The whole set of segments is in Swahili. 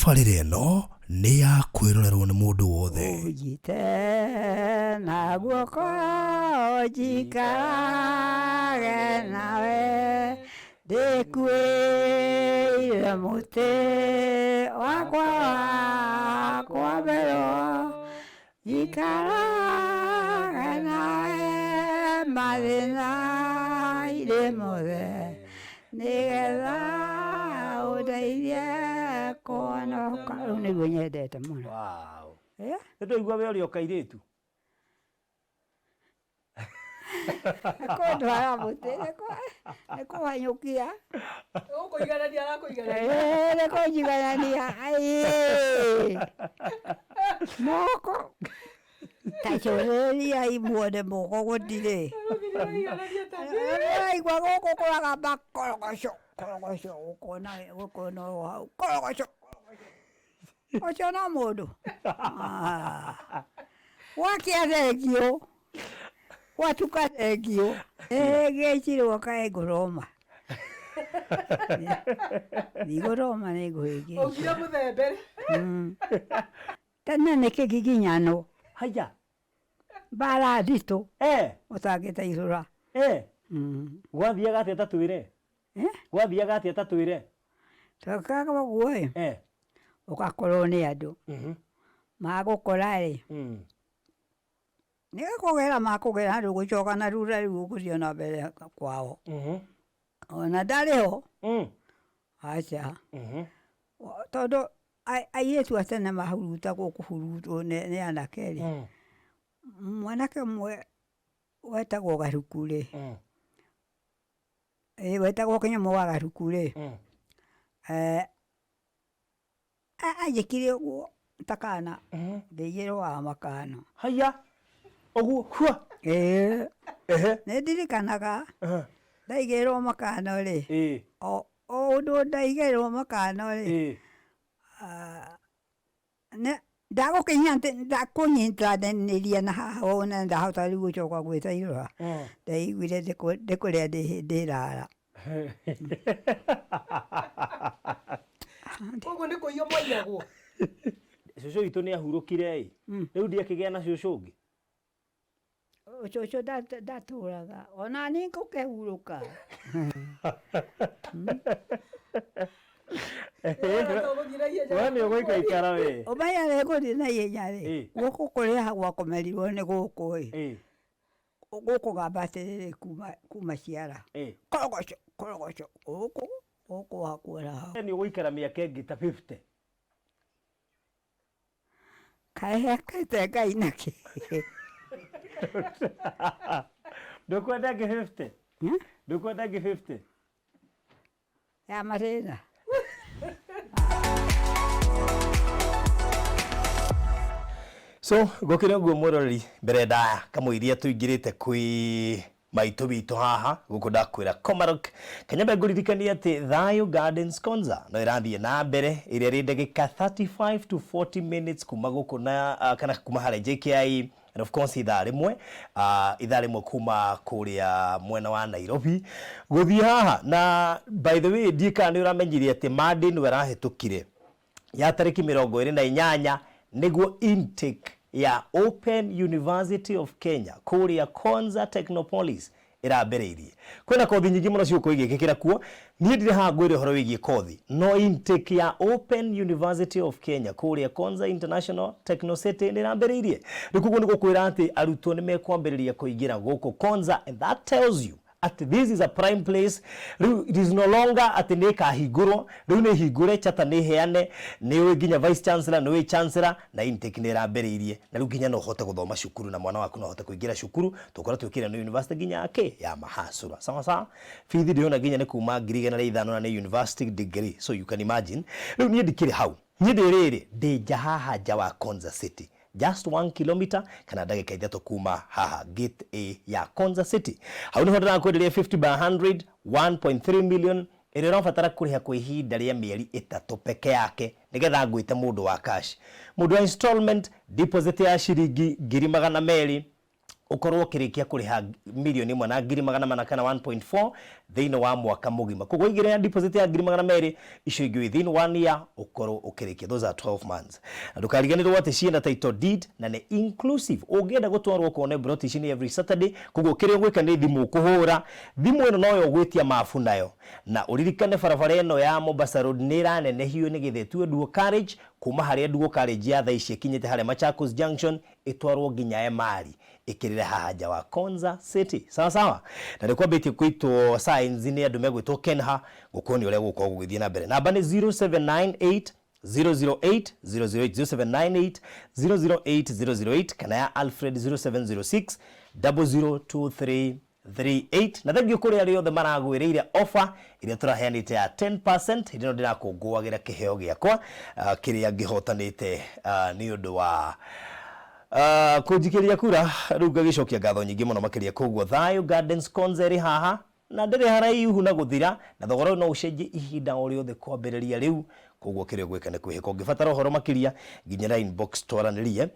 tabarĩra ĩno nĩ ya kwĩrorerwo nĩ mũndũ wothe. Ujite na guoko jikarage nawe ndĩkuĩire mũtĩ wakwa mbero jikarage nawe mathĩna irĩ mothe nĩgetha ũndeithie kuonoka. Rĩu nĩguo nyendete mũno. Wow. Nĩndũigua we ũrĩ o kairĩtu. Kũndwara mũtĩ nĩkũhanyũkia. Ũkũiganania Nĩkũnjiganania. Moko tacũrĩria muone moko gũtirĩ. Aigua gũkũ kũraga makorogoco ũkona hau korogoco. Ũcio no mũndũ. Wakia thengio watuka thengio gĩcirwo kaĩ ngũroma. Ndigũroma nĩngũhĩngĩca. Ũkire mũthembe. Tene nĩ kĩgiginyano. Haya. Mbara nditũ. Ũtangĩteithũra. Gwathiaga atĩa tatwĩre? Gwathiaga atĩa tatwĩre? Twakaga ũguo ũgakorwo nĩ andũ magũkora nĩgakũgera makũgera handũ gũcoka na rura rĩu ũgũthiĩ na mbere kwao. Ona ndarĩ ho aca tondũ airĩtu a tene mahurutagwo kũhurutwo nĩ anake rĩ. Mwanake ũmwe wetagwo Garuku rĩ, wetagwo kĩnyamũ wa Garuku rĩ, anjĩkire ũguo ta kana ndĩigĩrwo makano. Haya ũguo hua. Nĩndirikanaga ndaigĩrwo makano rĩ, o ũndũ ndaigĩrwo makano rĩ, ndakũnyitanĩria na haha wona ndahota rĩu gũcoka gwĩtairũra. Ndaiguire ndĩkũrĩa ndĩrara. Ũguo nĩ kũiywo mwaiyagwo. Cũcũ witũ nĩ ahurũkire rĩu ndiakĩgĩa na cũcũ ũngĩ. Cũcũ ndatũraga ona niĩ ngũkĩhurũka. We nĩ ũgũikaikara we. Ũmenya nĩ ngũthiĩ na ihenya rĩ, gũkũ kũrĩa gwakũmerirwo nĩ gũkũ ĩ, gũkũ gamba atĩrĩrĩ kuma ciara korogoco korogoco gũkũ wakuona hau. Nĩ ũgũikara mĩaka ĩngĩ ta 50. Kaĩ akĩte Ngai nakĩ. Ndũkwenda ngĩ 50? Ndũkwenda ngĩ 50? Ya mathĩna. So gũkĩrĩ ũguo mũrori mbere ndaya kamũiria tũingĩrĩte kwĩ maitũ bitũ haha gũkũ ndakwĩra Komarok Kanyambe ngũririkania atĩ Thayũ Gardens Konza no ĩrathiĩ na mbere ĩrĩa ĩrĩ ndagĩka 35 to 40 minutes kuma gũkũ na kana kuma harĩa JKI and of course ithaa rĩmwe kuma kũrĩa mwena wa Nairobi gũthiĩ haha. Na by the way ndiĩka nĩ ũramenyire atĩ Monday nĩ arahĩtũkire ya tarĩki 28 nĩguo intake ya Open University of Kenya kũrĩa Konza Technopolis ĩrambĩrĩirie. Kwĩna kothi nyingĩ mũno ciũkwo igĩkĩra kuo. Niĩ ndirĩ haha ngwĩre ũhoro wĩgiĩ kothi no intake ya Open University of Kenya kũrĩa Konza International Techno City nĩrambĩrĩirie. Rĩu koguo nĩ gũkwĩra atĩ arutwo nĩ mekwambĩrĩria kũingĩra gũkũ Konza, and that tells you at this is a prime place. It is no longer at the kahiguro. Riu ni higure chata ni heane ni nginya vice chancellor ni chancellor na intake ni rambĩrĩirie. Na riu nginya no hote guthoma cukuru na mwana waku no hote kuingira cukuru tukora twikira ni university nginya yake ya mahasura. Sawa fithi ndiona nginya ni kuma 5,000 na ni university degree, so you can imagine. Riu ni ndikire hau ni ndiriri ndi haha nja wa Konza City, just 1 kilometer kana ndagĩka 3 kuma haha gate A ya Konza City. Hau ni hodana kwenderia 50 by 100 1.3 million ĩrĩa ũrabatara kũrĩha kwa ihinda rĩa mĩeri 3 peke yake nĩgetha ngwĩte mũndũ wa cash. Mũndũ wa installment deposit ya ciringi 200,000 ukorwo kirikia kuriha milioni 1 na ngiri magana mana kana 1.4 thini wa mwaka mugima koguo igire deposit ya ngiri magana meri icio ingĩ within 1 year ukorwo ukirikia. Those are 12 months. Ndukariganirwo ati ciena title deed na ni inclusive. Ungienda gutwarwo kuone broti ici ni every Saturday koguo kiria gwika ni thimu kuhura thimu ino noyo gwitia mafu nayo na uririkane barabara ino ya Mombasa Road ni ranenehio ni githetwe duo carriage kuma haria duo carriage ya thaa ici kinyite haria Machakos Junction itwarwo nginya Emali ikirire haja wa Konza City sawa sawa na ni kwambĩtie kwitwo signs ni andu megwitwo Kenha gukoni uria gukorwo gugithie na mbere. Namba ni 0798 008 008 0798 kana ya Alfred 0706 002338 na thengio kuri ari othe maragwiriire offer iria turaheanite ya 10% hindino ndirakungũagira kiheo giakwa kiria ngihotanite ni undu wa kujikiria kura riu ngagicokia ngatho nyingi muno makiria koguo Thayo Gardens Konzeri haha na ndire haraihu na guthira na thogora no ucenjie ihinda o riothe kwambĩrĩria riu koguo kirio gwika ni kwihika ungibatara uhoro makiria nginya inbox twaranirie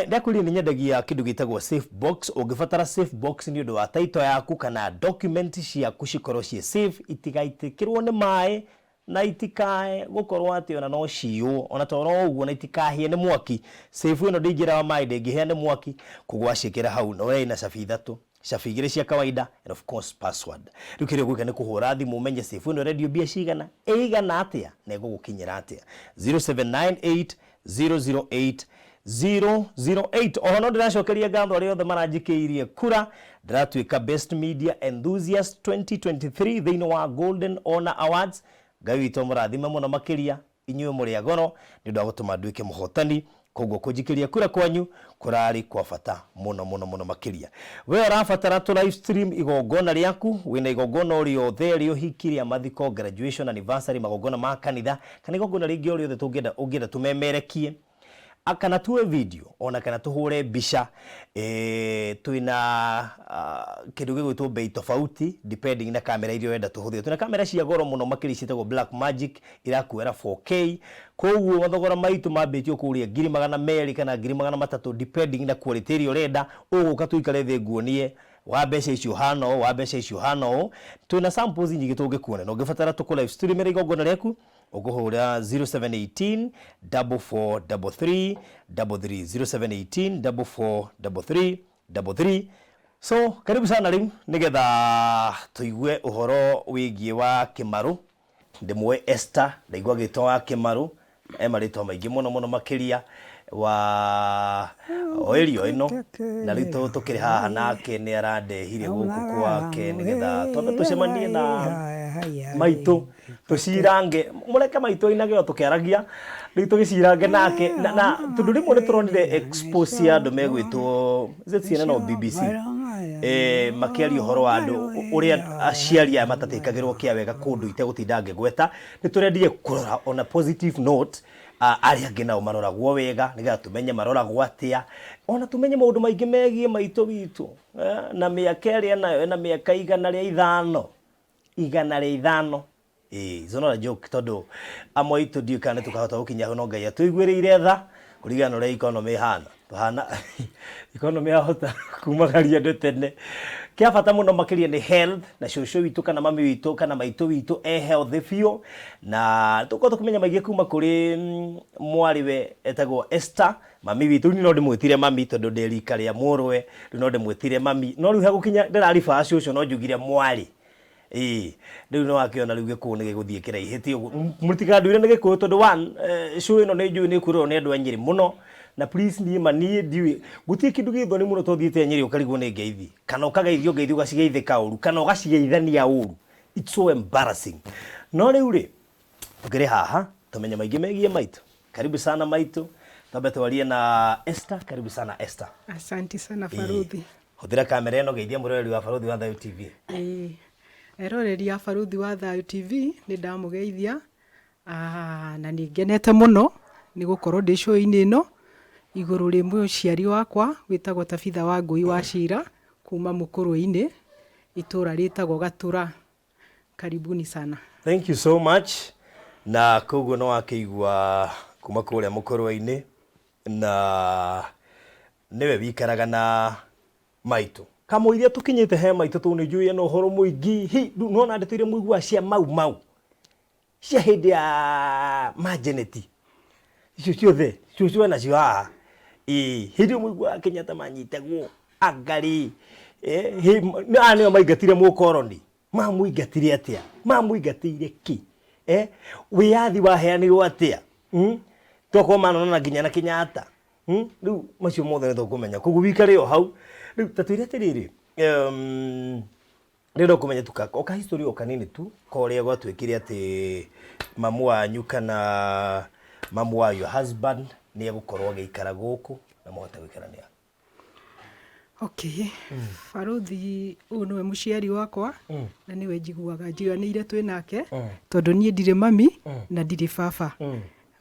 ndakuria ni nyendagia kindu gitagwo safe box. Ungibatara safe box ni undu wa title yaku kana document ciaku cikorwo cie safe itigaitikirwo ni mai na itikae gukorwo ati ona no ciu ona toro uguo na itikahie ni mwaki. Safe ino ndingira wa mai ndingihia ni mwaki koguo acikira hau no we ina cabi ithatu cabi igire cia kawaida and of course password. Rikirio gwika ni kuhura thimu umenye safe ino radio bia cigana eigana atia na igugukinyira atia 0798 008 008. Ohono ndiracokeria ngatho ari othe maranjikiirie kura ndiratuika best media enthusiast 2023 thini wa Golden Honor Awards. Ngai witũ mũrathime mũno makiria inyuĩ mũrĩ agono nĩ ũndũ wa gũtũma nduĩke mũhotani koguo kũnjikiria kura kwanyu kurari kwa bata mũno makiria. We ũrabatara tu live stream igongona rĩaku wĩna igongona o rĩothe rĩa ũhiki rĩa mathiko graduation anniversary magongona ma kanitha kana igongona rĩngĩ o rĩothe tũngĩenda tũmemerekie akana tuwe video ona kana tuhure bisha tuina kindu gigwitwo bei tofauti depending na kamera irio wenda tuhuthie. Tuna kamera cia goro muno makiri citagwo Black Magic irakuera 4K koguo mathogora maitu mambĩtio kuria ngiri magana meri kana ngiri magana matatu depending na quality irio renda uguka tuikare the nguonie wa mbeca icio hano tuna samples nyingi tungikuona no ngibatara tuku live stream ira igongona rĩaku uguhura 0718 4433 0718 4433. So karibu sana riu nigetha tuigue uhoro wigie wa Kimaru ndimwe Esther ndaigua gito wa Kimaru marito maingi muno makiria wa oerio ino na rito tukiri haha nake ni arandehire guku kwake nigetha tondu tucemanie na maitu tucirange mureke maitu inage tukiaragia rito gicirange nake na tundu rimwe ni turonire expose ya andu megwitwo CNN no BBC makiaria uhoro wa andu uria aciaria matatikagirwo kia wega kundu itegutinda ngegweta ni turendie kurora on a positive note aria ngina maroragwo wega nigetha tumenye maroragwo atia ona tumenye maundu maingi megie maitu bitu na miaka ria nayo na miaka 105 izo no joke tondu amwe itu ndiukane tukahota gukinya no Ngai atuigwiriire tha kurigana ria economy hana economy ahota kumagaria ndu tene kia bata muno makiria ni health na shosho witu kana mami witu kana maitu witu healthy fio na tuko kumenya maigi kuma kuri mwariwe etagwo Esther mami witu ni no ndimwitire mami tondu nderika ria murwe no ndimwitire mami no riu hagukinya ndirarifa shosho no njugire mwari riu no akiona riu gikuo ni giguthie kiraihiti uguo mutikanduire ni gikuo tondu one show ino ni njui ni kurwo ni andu anyiri muno na please ni manie ndiwi gutie kindu githoni muno tothiite nyiri ukarigwo ni ngeithi kana ukageithio ngeithi ugacigeithika uru kana ugacigeithania uru. It's so embarrassing. No riu ri tukiri haha tumenya maingi megie maitu. Karibu sana maitu tabe twarie na Esther. Karibu sana Esther. Asante sana Faruthi. Huthira kamera ino geithia murori wa Faruthi wa Thayo TV. Eroreri ya Faruthi wa Thayo TV ni ndamugeithia na ni ngenete muno ni gukorwo ndi show-ini ino iguru rimwe uciari wakwa witagwo Tabitha wa Ngui wa Cira kuma Mukuru-ini itura ritagwo Gatura. Karibuni sana. Thank you so much. Na koguo no akigwa kuma kuria Mukuru-ini na niwe wikaraga na maitu kamuiria tukinyite he maitu tu ni juye no horo muingi hi no na ndetire muigua cia mau cia hindi ya majeneti icio ciothe cio na cio haha hindi muigua Kenyatta manyitegwo angari nio maingatire mukoroni mamuingatire atia mamuingatire ki wiyathi waheanirwo atia toko manona nginya na Kenyatta riu macio mothe nitho kumenya koguo wikare o hau riu tatwire atiriri rero kumenya oka history o kanini tu koria gwatwikire ati mamu wanyu kana mamu wa your husband ni agukorwo agiikara guku na mohota gwikarania. Okay. Faruthi uno muciari wakwa na niwe njiguaga njiganire twi nake tondu nie ndire mami na ndire baba.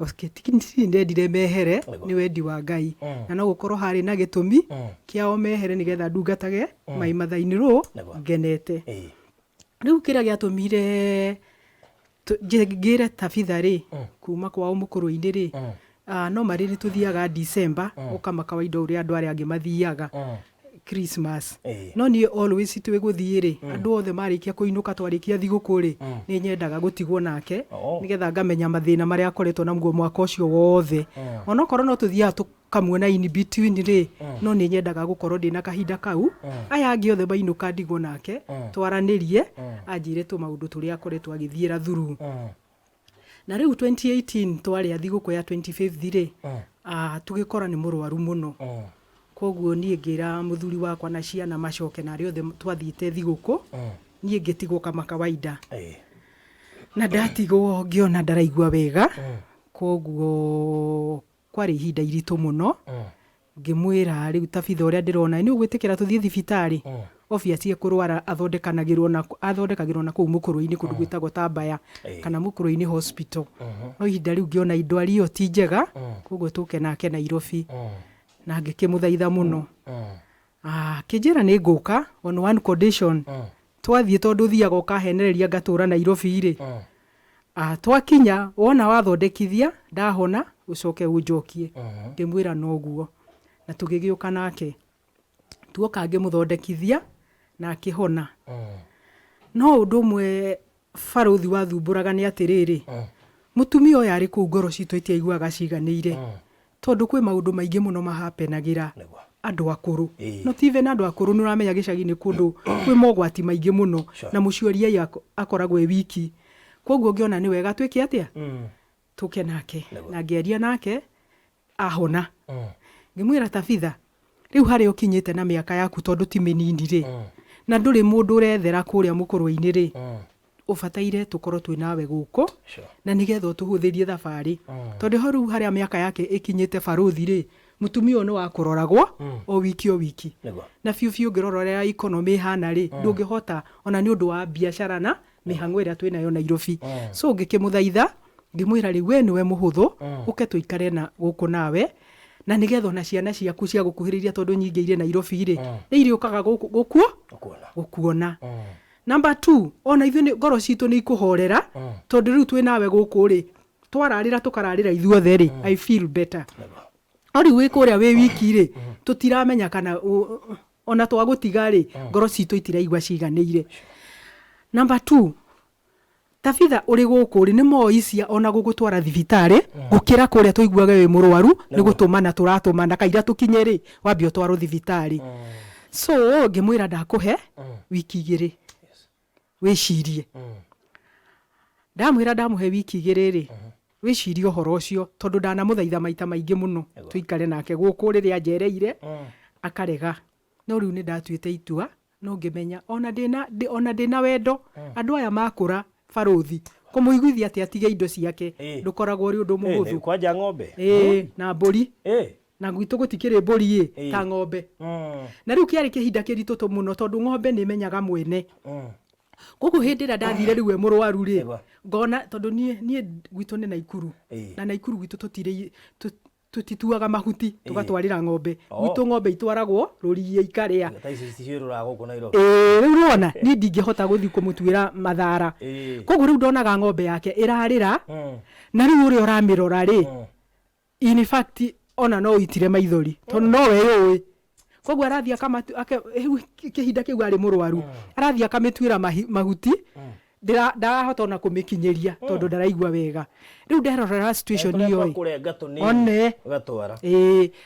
Okay, tikini ndire mehere ni wendi wa Ngai na no gukorwo hari na gitumi kiao mehere nigetha ndungatage mai mathaini ru ngenete. Riu kira giatumire ngire tabitha ri kuma kwa umukuru-ini ri no mari ni tuthiaga December ukama kawaida uri andu ari angi mathiaga Christmas no ni always twe guthire andu othe marikia kuinuka twarikia thigukuri ni nyendaga gutigwo nake nigetha ngamenya mathina maria akoretwo namuo mwaka ucio wothe ona korwo no tuthia tukamuona in between ri no ni nyendaga gukorwo ndina kahinda kau aya angi othe bainuka ndigwo nake twaranirie anjire tu maundu turia akoretwo agithiira thuru na riu 2018 twari athiguku ya 25th ri tugikora ni murwaru muno koguo nie ngira muthuri wakwa na ciana macoke na ri othe twathiite thiguku nie ngitigwo kama kawaida na ndatigwo ngiona ndaraigua wega koguo kwari ihinda iritu muno ngimwira riu tabitha uria ndirona ni ugwitikira tuthie thibitari obviously kurwara athondekanagirwo na kuu mukuru-ini kundu gwitagwo Tabaya kana mukuru-ini hospital no ihinda riu ngiona indwari iyo ti njega koguo tuke nake Nairobi na ngikimuthaitha muno kijira ni nguka on one condition twathie tondu thiaga ukahenereria ngatura Nairobi ri twakinya wona wathondekithia ndahona ucoke unjokie ndimwira noguo na tugigiuka nake tuoka ngimuthondekithia na akihona no undu mwe Faruthi wathumburaga ni atiriri mutumia oyo ari ku ngoro citu itiaiguaga ciganire tondu kwi maundu maingi muno mahapenagira andu akuru no tive na andu akuru nuramenya gicagi-ini kundu kwi mogwati maingi muno na muciuria akoragwo wiki koguo ngiona ni wega twike atia tuke nake na ngeria nake ahona ngimwira tabitha riu hari ukinyite na miaka yaku tondu ti minini ri na nduri mundu urethera kuria mukuru-ini ri ubataire tukorwo twi nawe guko na nigetha tuhuthirie thabari tondu horu hari miaka yake ikinyite Faruthi ri mutumia no akuroragwo o wiki na fiu ngirorora economy hana ri ndungihota ona ni undu wa biashara na mihango ira twi nayo Nairobi so ngikimuthaitha ngimwira ri we niwe muhuthu uke tuikare na guku nawe na nigetha na ciana ciaku cia gukuhiriria tondu nyingi ire Nairobi ri ni iri ukaga gukuona number 2 ona ithu ni ngoro citu ni ikuhorera tondu riu twi nawe guku ri twararira tukararira ithuothe ri I feel better ori we kuria we wiki ri tutiramenya kana ona twagutiga ri ngoro citu itiraigwa ciganire number 2 tabitha uri guku ri ni moisia ona gugutwara thibitari gukira kuria tuiguaga we murwaru ni gutumana turatumana kaira tukinye ri wambio twaro thibitari so ngimwira ndakuhe wiki igiri wicirie ndamwira ndamuhe wiki igiri ri wicirie uhoro ucio tondu ndanamuthaitha maita maingi muno tuikare nake guku riria njereire akarega no riu ni ndatuite itua no ngimenya ona ndina wendo andu aya makura Faruthi kumuiguithia ati atige indo ciake ndukoragwo ri undu muhuthu kwanja ng'ombe na mburi na gwitu gutikire mburi ta ng'ombe na riu kiari kihinda kiritutu muno tondu ng'ombe ni menyaga mwene gugu hindira ndathire riu we murwaru ri ngona tondu nie gwitu ni Naikuru na Naikuru gwitu tutituaga mahuti tugatwarira ng'ombe gwitu ng'ombe itwaragwo ruriye ikaria riu rona ni ndingihota guthi kumutwira mathara koguo riu ndonaga ng'ombe yake irarira na riu uri uramirora ri in fact ona no itire maithori tondu no we yui koguo arathia kama kihinda kiu ari murwaru arathia kamitwira mahuti ndarahota ona kumikinyeria tondu ndaraigua wega riu nderorera situation iyo one gatwara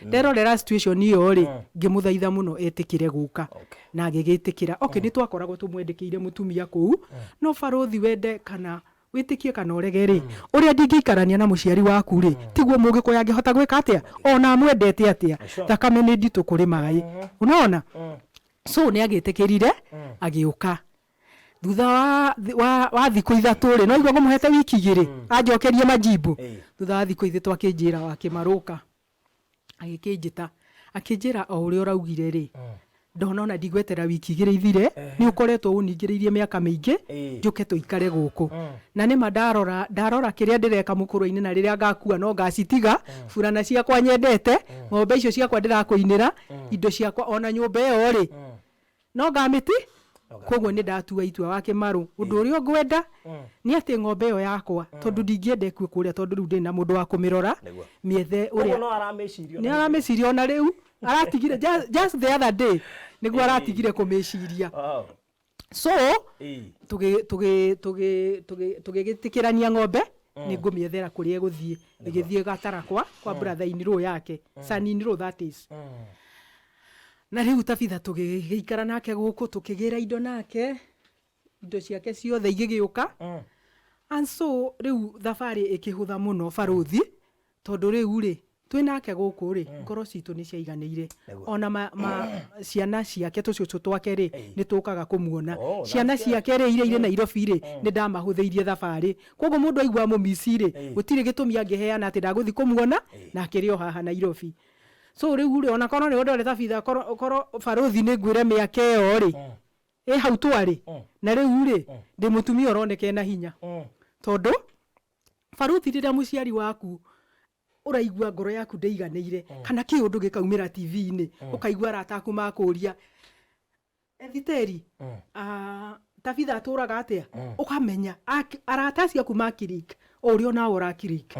nderorera situation iyo ri ngimuthaitha muno etikire guka na agigitikira ni twakoragwo tumwendekeire mutumia kuu no barothi wende kana witikie kana urege ri uria ndingiikarania na muciari waku ri tiguo mugiko yangihota gwika atia ona mwendete atia thakame ni nditu kuri mai unaona so ni agitikirire agiuka thutha wa thiku ithatu ri no igwa ngumuhete wiki igiri anjokerie majibu thutha wa thiku ithitu akinjira wakimaruka agikinjita akinjira o uria uraugire ri ndona ona ndigwetera wiki igiri ithire ni ukoretwo uningiririe miaka mingi njuke tuikare guku na ni ndarora kiria ndireka mukuru-ini na riria ngakua no ngacitiga furana ciakwa nyendete ng'ombe icio ciakwa ndirakuinira indo ciakwa ona nyumba iyo ri no ngamiti koguo ni ndatua itua wa kimaru undu uria ngwenda ni ati ng'ombe iyo yakwa tondu ndingiende kue kuria tondu riu ndina mundu wa kumirora miethe uria ni arameciria ona riu aratigire just the other day niguo aratigire kumeciria so tugigitikirania ng'ombe ni ngumiethera kuria eguthie igithie gatara kwa brother iniro yake son iniro that is na riu tabitha tugiikara nake guku tukigira indo nake indo ciake ciothe igigiuka and so riu thabari ikihutha muno baruthi tondu riu ri twinake guku ri ngoro citu ni ciaiganire ona ciana ciake tucio twake ri ni tukaga kumuona ciana ciake ri ire Nairobi ri ni ndamahutheirie thabari koguo mundu aigua mumisi ri gutire gitumi angiheana ati ndaguthi kumuona na akirio haha Nairobi so riu ri ona kono ni ndore tabitha koro baruthi ni ngwire miaka iyo ri hau twari na riu ri ndi mutumia uroneke na hinya tondu baruthi riria muciari waku uraigua ngoro yaku ndeiganire kana kiundu gikaumira TV-ini ukaigua arataku makuria ethiteri tabitha aturaga atia ukamenya arata ciaku makirik uri ona urakirik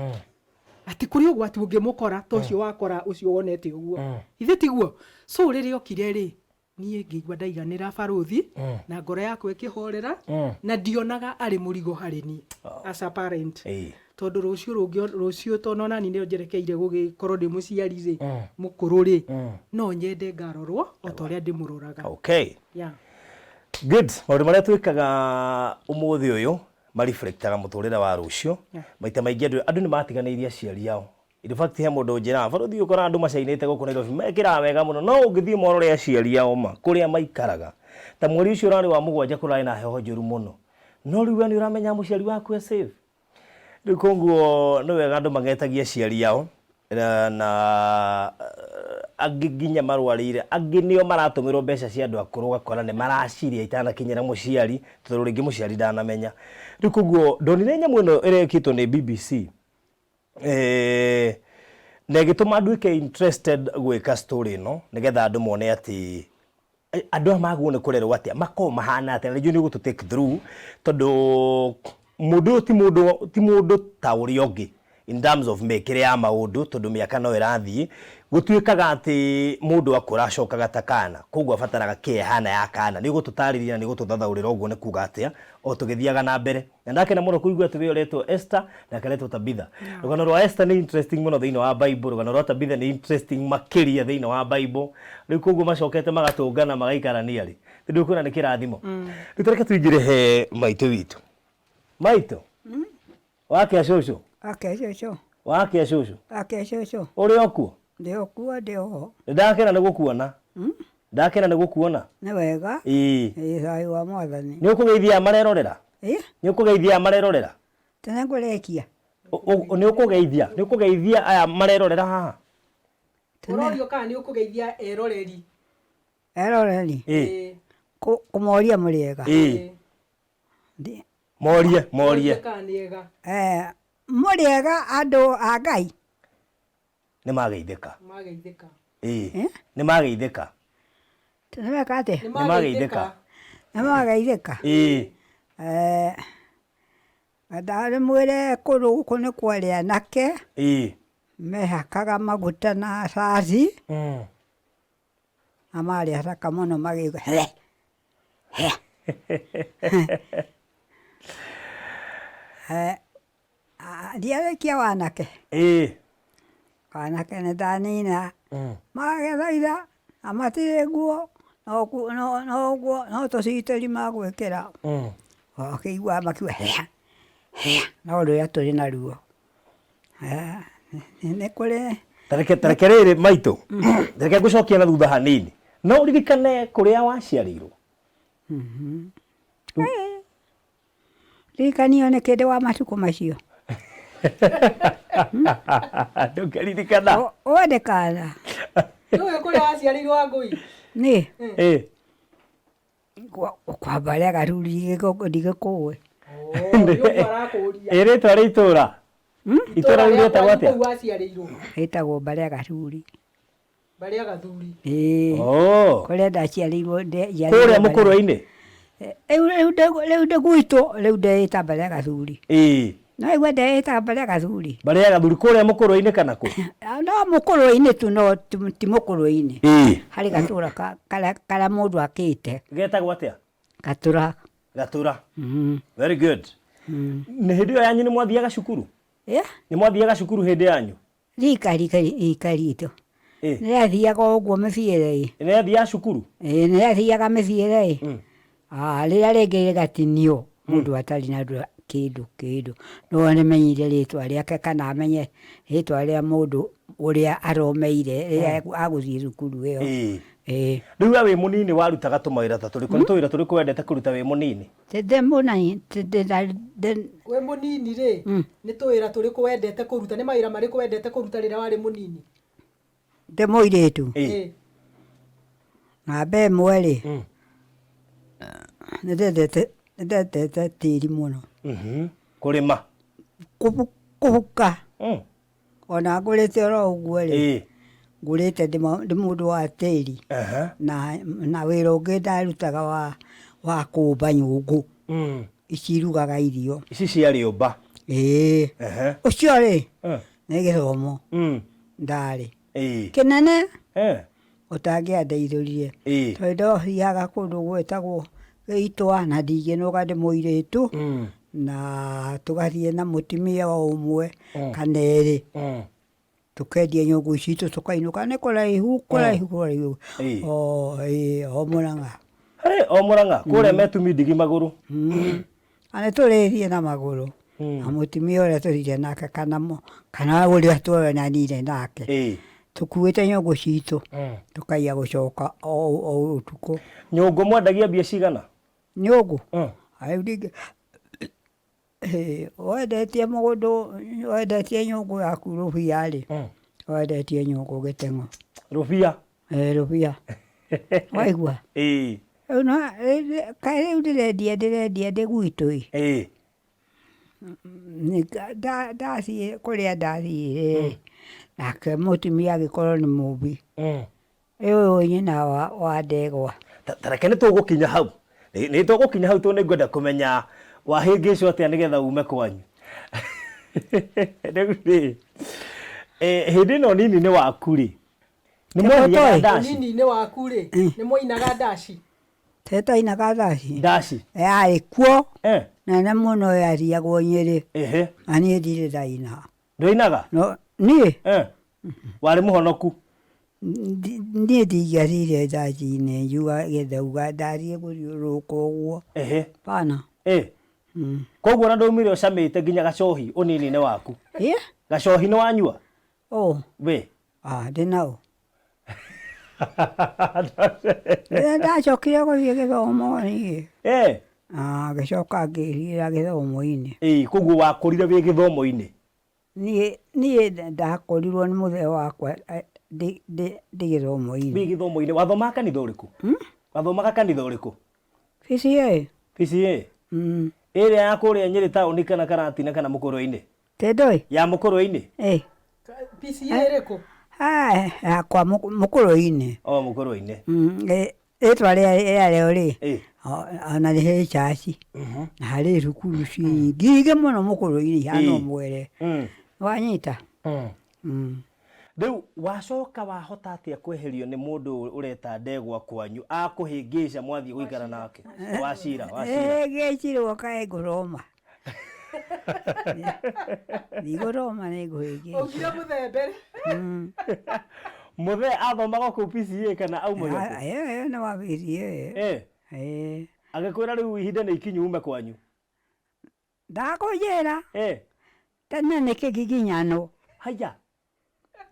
ati kuri ugwati ungimukora tocio wakora ucio wonete uguo ithe tiguo so riri okire ri nie ngigwa ndaiganira baruthi na ngoro yaku ikihorera na ndionaga ari murigo hari ni as a parent tondu rucio tonona ni njerekeire gugikorwo ndi muciari ri mukuru ri no nyende ngarorwo o ta uria ndimururaga okay good maundu maria twikaga umuthi uyu mareflectaga muturira wa rucio maita maingi andu ni matiganeirie aciari yao in fact he mundu njira baruthi ukora andu macainite guku Nairobi mekira wega muno no ungithie morore aciari yao ma kuria maikaraga ta mweri ucio urari wa 7 kurari na heho njuru muno no riu ni uramenya muciari waku e safe riu konguo no wega andu magetagia aciari yao na agiginya marwarire agi nio maratumirwo mbeca cia andu akuru gakora ni maraciria itanakinyira muciari tondu ringi muciari ndanamenya riu konguo ndonire nyamu ino irekitwo ni BBC na gituma andu ke interested gwika story no nigetha andu mone ati andu amaguo ni kurerwo atia mako mahana atia na juni go to take through tondu mundu ti mundu ta uri ongi in terms of mekire ya maundu tondu miaka no irathie gutuikaga ati mundu akura cokaga takana koguo afataraga kihana ya kana ni gututariria ni gututhathaurira uguo ni kuga atia o tugithiaga na mbere na ndakena muno kuigua ati we uretwo Esther na karetwo Tabitha rugano rwa Esther ni interesting muno thiini wa Bible rugano rwa Tabitha ni interesting makiria thiini wa Bible riu koguo macokete magatungana magaikarania ri ndu kuna ni kirathimo riu tuingire he maitu witu maitu wake Shosho wake Shosho uri okuo ndio ndakena ni gukuona ndakena ni gukuona ni wega thayũ wa mwathani ni ukugeithia marerorera ni ukugeithia marerorera tene ngurekia ni ukugeithia aya marerorera haha urorio kana ni ukugeithia eroreri kumoria muriega morie muriega andu a Ngai ni mageithika ni mageithika tunaweka ate ni mageithika ndari mwire kuru guku ni kwaria nake mehakaga maguta na caci Amari athaka mũno magĩuga ndiarĩkia wanake. Wanake nĩ ndanina magethaitha na matirĩ nguo no tũcitĩri magwĩkĩra. Wakĩigua makiuga no rĩrĩa tũrĩ na ruo. Nĩ kũrĩ tareke rĩrĩ maitũ, reke ngũcokia na thutha hanini. No ũririkane kũrĩa waciarĩirwo? Ririkanio nĩ kĩndĩ wa matukũ macio. Ndũngĩririkana? Wendekana. Nĩũĩ kũrĩa waciarĩirwo Wangũi? Nĩ. Kwa kwamba rĩa Garuri ndigĩkũĩ. Rĩtwa rĩa itũũra? Itũũra rĩu rĩtagwo atĩa? Waciarĩirwo? Rĩtagwo Mbarĩa Gathuri. Mbarĩa Gathuri. Kũrĩa ndaciarĩirwo kũrĩa mũkũrũ-inĩ? Rĩu ndĩ gwitũ, rĩu ndĩĩta Mbarĩa Gathuri. No igua ndĩĩta Mbarĩa Gathuri. Mbarĩa Gathuri kũrĩa mũkũrũ-inĩ kana kũ? No mũkũrũ-inĩ tu, no ti mũkũrũ-inĩ. Harĩ gatũũra karĩa mũndũ akĩte. Getagwo atĩa? Gatũra. Gatũra. Very good. Nĩ hĩndĩ ĩyo yanyu nĩ mwathiaga cukuru? Nĩ mwathiaga cukuru hĩndĩ yanyu? Rika ritũ. Nĩrĩathiaga ũguo mĩbĩĩre. Nĩrĩathiaga cukuru? Nĩrĩathiaga mĩbĩĩre. Rĩrĩa rĩngĩ rĩgatinio mũndũ atarĩ na kĩndũ. No nĩmenyire rĩtwa rĩake kana amenye rĩtwa rĩa mũndũ ũrĩa aromeire rĩrĩa agũthiĩ cukuru ĩyo. Rĩu we wĩ mũnini warutaga tũmawĩra ta tũrĩkũ? Nĩ tũwĩra tũrĩkũ wendete kũruta wĩ mũnini? Wĩ mũnini rĩ, nĩ tũwĩra tũrĩkũ wendete kũruta? Nĩ mawĩra marĩkũ wendete kũruta rĩrĩa warĩ mũnini? Ndĩ mũirĩtu. Namba ĩmwe rĩ, nĩndendete tĩri mũno. Kũrĩma? Kũhuka. Ona ngũrĩte oro ũguo rĩ, ngũrĩte ndĩ mũndũ wa tĩri. Na wĩra ũngĩ ndarutaga wa kũmba nyũngũ. Ici irugaga irio. Ici cia rĩũmba? Ũcio rĩ, nĩ gĩthomo ndarĩ kĩnene ũtangĩandeithũrire. Tondũ ndathiaga kũndũ gwĩtagwo Gĩitwa na ndingĩnoga ndĩ mũirĩtu. Na tũgathiĩ na mũtumia o ũmwe kana erĩ. Tũkendia nyũngũ citũ tũkainũka nĩ kũraihu. O Mũrang'a. O Mũrang'a kũrĩa metumi ndigi magũrũ? Na nĩ tũrĩthiĩ na magũrũ. Na mũtumia ũrĩa tũthire nake kana ũrĩa tũonanire nake. Tũkuĩte nyũngũ citũ tũkaiya gũcoka o ũtukũ. Nyũngũ mwendagia mbia cigana? Nyũngũ? Wendetie mũgũndũ, wendetie nyũngũ yaku rũbia rĩ, wendetie nyũngũ gĩteng'o. Rũbia? Rũbia. Waigua? Kaĩ rĩu ndĩrendia ndĩ gwitũ ĩ. Ndathiĩ kũrĩa ndathiĩ nake mũtumia agĩkorwo nĩ mũmbi. Ũyũ nyina wa ndegwa. Tareke nĩ tũgũkinya hau. Nĩ tũgũkinya hau tondũ nĩngwenda kũmenya wahĩngĩcwo atĩa nĩgetha ume kwanyu. Hĩndĩ ĩno nini-inĩ waku rĩ, nĩ mwainaga ndaci? Nini-inĩ waku rĩ, nĩ mwainaga ndaci? Tetainaga ndaci? Ndaci? Yarĩ kuo nene mũno yathiagwo Nyĩrĩ. Na niĩ ndirĩ ndaina. Ndũinaga? Niĩ? Warĩ mũhonoku? Niĩ ndingĩathire ndaci-inĩ njuga gĩthauga ndathiĩ gũthiũrũrũka ũguo. Pana. Koguo na ndaumire ũcamĩte nginya gacohi ũnini-inĩ waku? Gacohi nĩ wanyua? We? Ndĩ nao. Ndacokire gũthiĩ gĩthomo niĩ. Gĩcoka ngĩthiĩra gĩthomo-inĩ. Koguo wakũrire wĩ gĩthomo-inĩ? Niĩ ndakorirwo nĩ mũthee wakwa ndĩ gĩthomo-inĩ. Wĩ gĩthomo-inĩ? Wathomaga kanitha ũrĩkũ? Wathomaga kanitha ũrĩkũ? PCA. PCA? Ĩrĩa ya kũrĩa Nyĩrĩ taũni kana Karatina kana Mũkũrũ-inĩ? Tendoi? Ya Mũkũrũ-inĩ? PCA ĩrĩkũ? Yakwa Mũkũrũ-inĩ. Mũkũrũ-inĩ. Rĩtwa rĩarĩo rĩ, ona nĩ Shosh. Na harĩ cukuru nyingĩ mũno Mũkũrũ-inĩ ihana ũmwe wanyita. Rĩu wacoka wahota atĩa kweherio nĩ mũndũ ũreta ndegwa kwanyu akũhĩngĩca mwathiĩ gũikara nake wacira gĩcirwo kaĩ ngũroma ndigũroma nĩ ngũhĩngĩca Ũgire mũthembe mũthee athomaga kũu PCA kana auma ĩyo nĩ wambĩtie agĩkwĩra rĩu ihinda nĩ ikinyu ume kwanyu ndakũnjĩra tene nĩ kĩgiginyano haya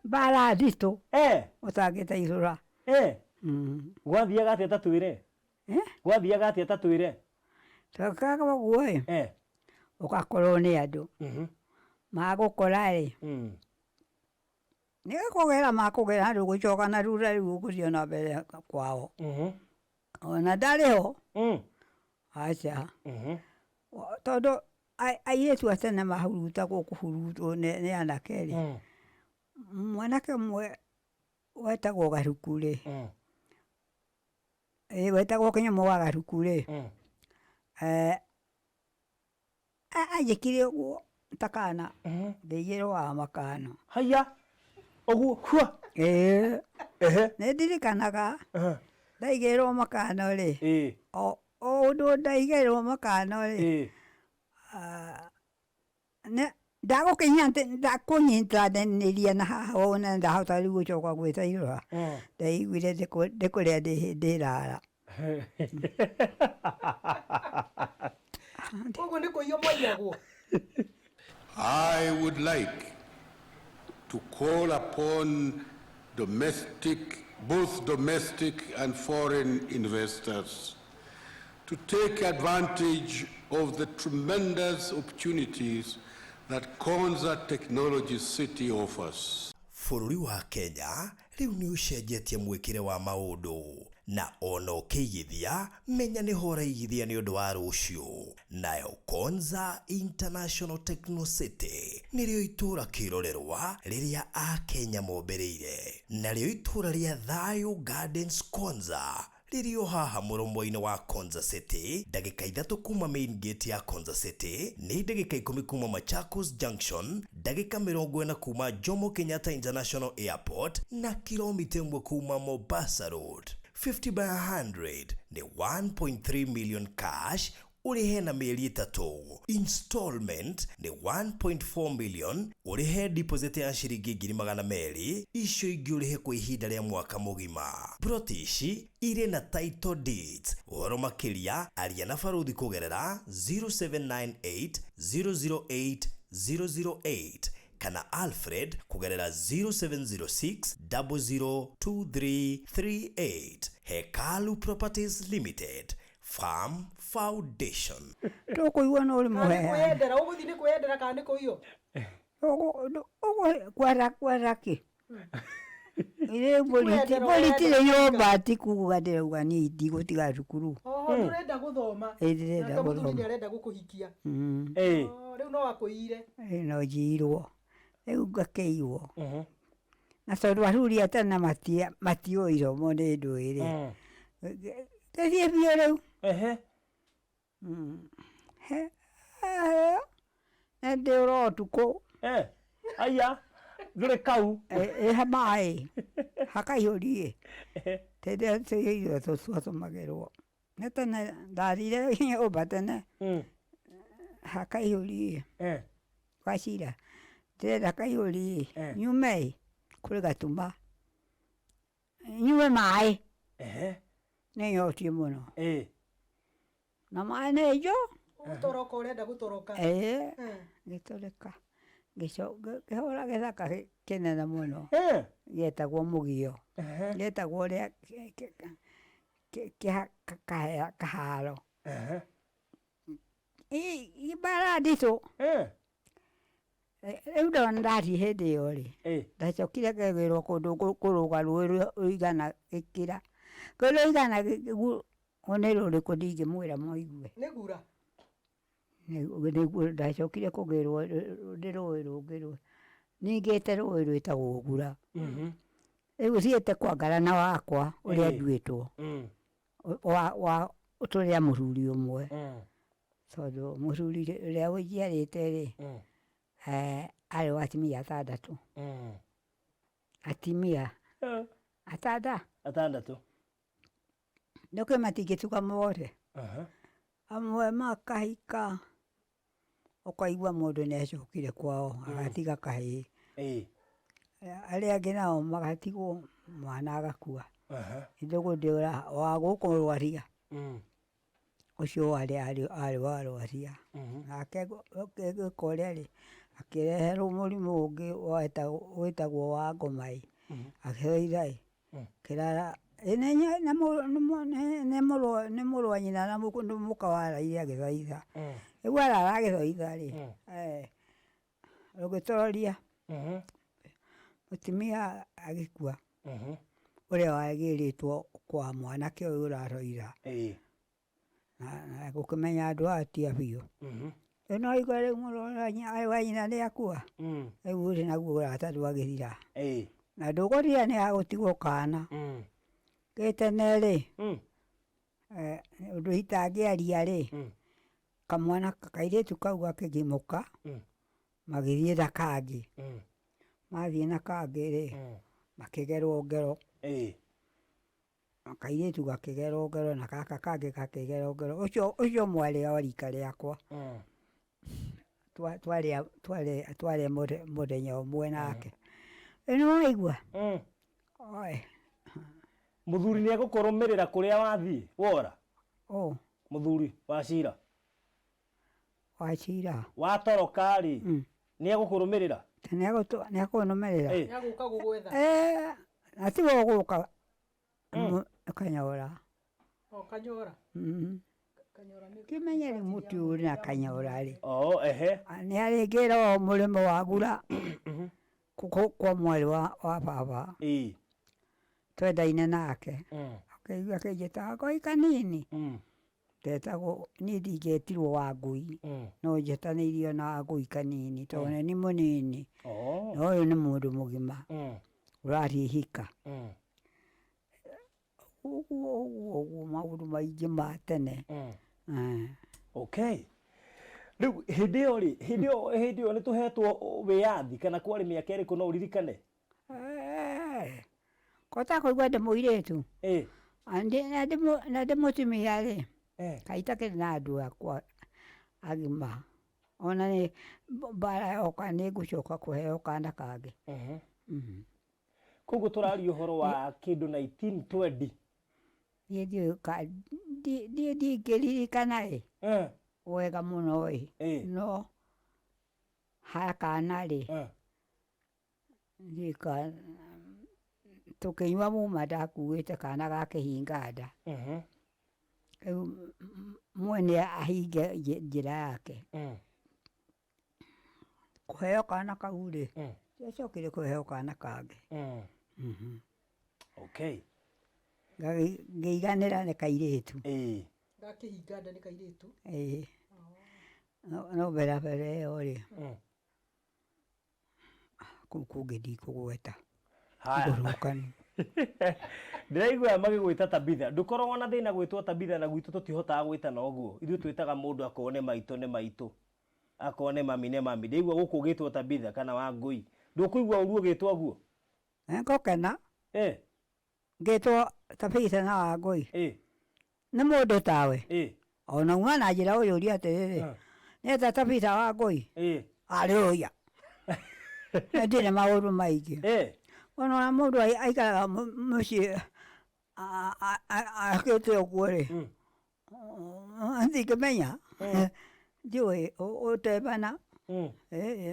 mbara nditũ ũtangĩtaithũra gwathiaga atĩa tatwĩre gwathiaga atĩa tatwĩre twakaga ũguo ũgakorwo nĩ andũ magũkora nĩgakũgera makũgera handũ gũcoka na rura rĩu ũgũthiĩ na mbere kwao ona ndarĩ ho aca tondũ airĩtu a tene mahurutagwo kũhurutwo nĩ anake mwanake ũmwe wetagwo Garuku wetagwo kĩnyamũ wa Garuku anjĩkire ũguo takana ndĩigĩrwo makano haya ũguo hua nĩndirikanaga ndaigĩrwo makano o ũndũ ndaigĩrwo makano ndakũnyitanĩria na haha wona ndahota rĩu gũcoka gwĩtairũra ndaiguire ndĩkũrĩa ndĩrara ũguo nĩ kũiywo mwaiyagwo I would like to call upon both domestic and foreign investors to take advantage of the tremendous opportunities that Konza Technology City offers. Bũrũri wa Kenya rĩu nĩ ũcenjetie mwĩkĩre wa maũndũ na ona ũkĩigithia menya nĩ hora igithia nĩ ũndũ wa rũciũ. Nayo Konza International Techno City nĩrĩo itũra kĩrorerwa rĩrĩa Akenya mombereire, narĩo itũra rĩa Thayũ Gardens Konza rĩrĩo haha mũromo-inĩ wa Konza City, ndagĩka 3 kuma main gate ya Konza City, nĩ ndagĩka 10 kuma Machakos Junction, ndagĩka 40 kuma Jomo Kenyatta International Airport na kilomita 1 kuma Mombasa Road. 50 by 100 ni 1.3 million cash urihe na mieri 3. Installment ni 1.4 million urihe deposit ya shiringi 200,000 icio ingĩ urihe kwa ihinda rĩa mwaka mugima. Brotishi ire na title deeds. Ũhoro makĩria aria na baruthi kũgerera 0798 008 008 kana Alfred kugerera 0706 002338. Hekalu Properties Limited Farm Foundation. Tũkũigua no ũrĩ mũheani. Kwendera ũgũthiĩ nĩ kwendera kana nĩ kũiywo? Kwaraki. Ile politi leo bati kuga ndĩrauga nĩ ndigũtiga cukuru. Ndũrenda gũthoma. Ndĩrenda gũthoma. Nĩ arenda gũkũhikia. Rĩu no akũire. No njirwo. Rĩu ngakĩiywo. Na tondũ aruria tene matiũĩ isomo nĩ ndũĩrĩ. Gĩthiĩ biũ rĩu. Nĩ ndĩũra ũtukũ. Aya ndũrĩ kau hamaĩ hakaihũrie tende tũirio tũcomagĩrwo nĩ tene ndarire ũmba tene hakaihũrie gwacira ndĩrenda kaihũrie nyume kũrĩ Gatuma nyume maĩ nĩ nyotie mũno na maĩ nĩ njo gũtoroka ũrenda gũtoroka gĩtũrĩka gĩhũra gĩthaka kĩnene mũno gĩetagwo mũgio gĩetagwo ũrĩa kaharo ibara nditũ rĩu ndona ndathiĩ hĩndĩ ĩyo rĩ ndacokire ngegĩrwo kũndũ kũrũga rũĩ rũigana gĩkĩra kũrũigana nĩ rũrĩkũ ndingĩmwĩra mũigue nĩgura nĩguo ndacokire kũgĩrwo ndĩ rũĩ rũngĩ ningĩte rũĩ rwĩtagwo Gura rĩu thiĩte kwa ngarana wakwa ũrĩa nduĩtwo wa ũtũrĩa mũthuri ũmwe tondũ mũthuri ũrĩa ũnjiarĩte rĩ arĩ wa atumia 6 atimia atandatu ndoke matigituka mothe amwe makahika ukaigua mundu necokire kwao agatiga kahii aria angi nao magatigwo mwana agakua ithugu ndiura wa gukurwaria ucio ari warwaria nake gikoria ri akireherwo murimu ungi witagwo wa ngomai akithaitha kirara nä må rå wa nyina na må ka waraire agäthaitha rä u aragäthaitha rä rå gä tororia må timia agä kua å rä a wagä rä two kwa mwanake å yå å rathoitha na gå kä menya andå aya ti a biå rä no igua rä u må rå wa nyina nä akua rä u å rä naguo å rata ndwagä thira na ndå gå thira nä agå tigwo kana gä tene rä å ndå itangä aria rä kamwana kairä tu kau gakä ka magä thiä na kangä mathiä na kangä rä makä gerwo ngero kairä tu gakä gerwo ngero na gaka kangä gakä gerwo ngero å cio mwarä wa rika rä akwa twarä må thenya å mwe nake ä nä waigua må thuri nä egå kå rå mä rä ra kå rä a wathiä wora må thuri wacira watoroka rä nä egå kå rå mä rä ra nä akå nå mä rä ra Nĩagũka gũgwetha. na tigo gå ka kanyora Kanyora. Kanyora nĩ kä menye rä må tu na kanyora rä ehe nä arä ngä ra må rä mo wagura kwa mwarä wa baba twendaine nake akaigua kä njä taga koi kanini ndetagwo niä ndingetirwo wa ngui no njetanä irio na ngui kanini tondå nä må nini na å yå nä må ndå må gima å rathiä hika ũguo maũndũ maingĩ ma tene okay rĩu hĩndĩ ĩyo rĩ hĩndĩ ĩyo nĩ tũhetwo wĩyathi kana kwarĩ mĩaka ĩrĩkũ no ũririkane kota kũigua ndĩ mũirĩtu na ndĩ mũtumia rĩ kaĩ itakĩrĩ na andũ akwa agima ona nĩ mbara yoka nĩ ngũcoka kũheo kana kangĩ koguo tũraria ũhoro wa kĩndũ 1920 niĩ ndingĩririkana wega mũno no ha kana rĩ tũkĩnyua muma ndakuĩte kana ga kĩhinga nda rĩu mwene ahinge njĩra yake kũheo kana kau rĩ ndiacokire kũheo kana kangĩ okay ngĩiganĩra nĩ kairĩtu gakĩhinga nda nĩ kairĩtu no berabere ĩyo rĩ kũu kũngĩ ndikũgweta igũrũkani ndĩraigua magĩgwĩta Tabitha ndũkoragwo na thĩna gwĩtwo Tabitha na gwitũ tũtihotaga gwĩtana ũguo ithuĩ twĩtaga mũndũ akorwo nĩ maitũ akorwo nĩ mami ndĩraigua gũkũ ũgĩtwo Tabitha kana Wangũi ndũkũigua ũru ũgĩtwo ũguo ngũkena ngĩtwo Tabitha na Wangũi nĩ mũndũ tawe ona uma na njĩra ũyũria atĩrĩrĩ nĩeta Tabitha Wangũi arĩ ũya ndirĩ maũndũ maingĩ ona mũndũ aikaraga mũciĩ akĩte ũguo rĩ ndingĩmenya ndiũĩ ũtembana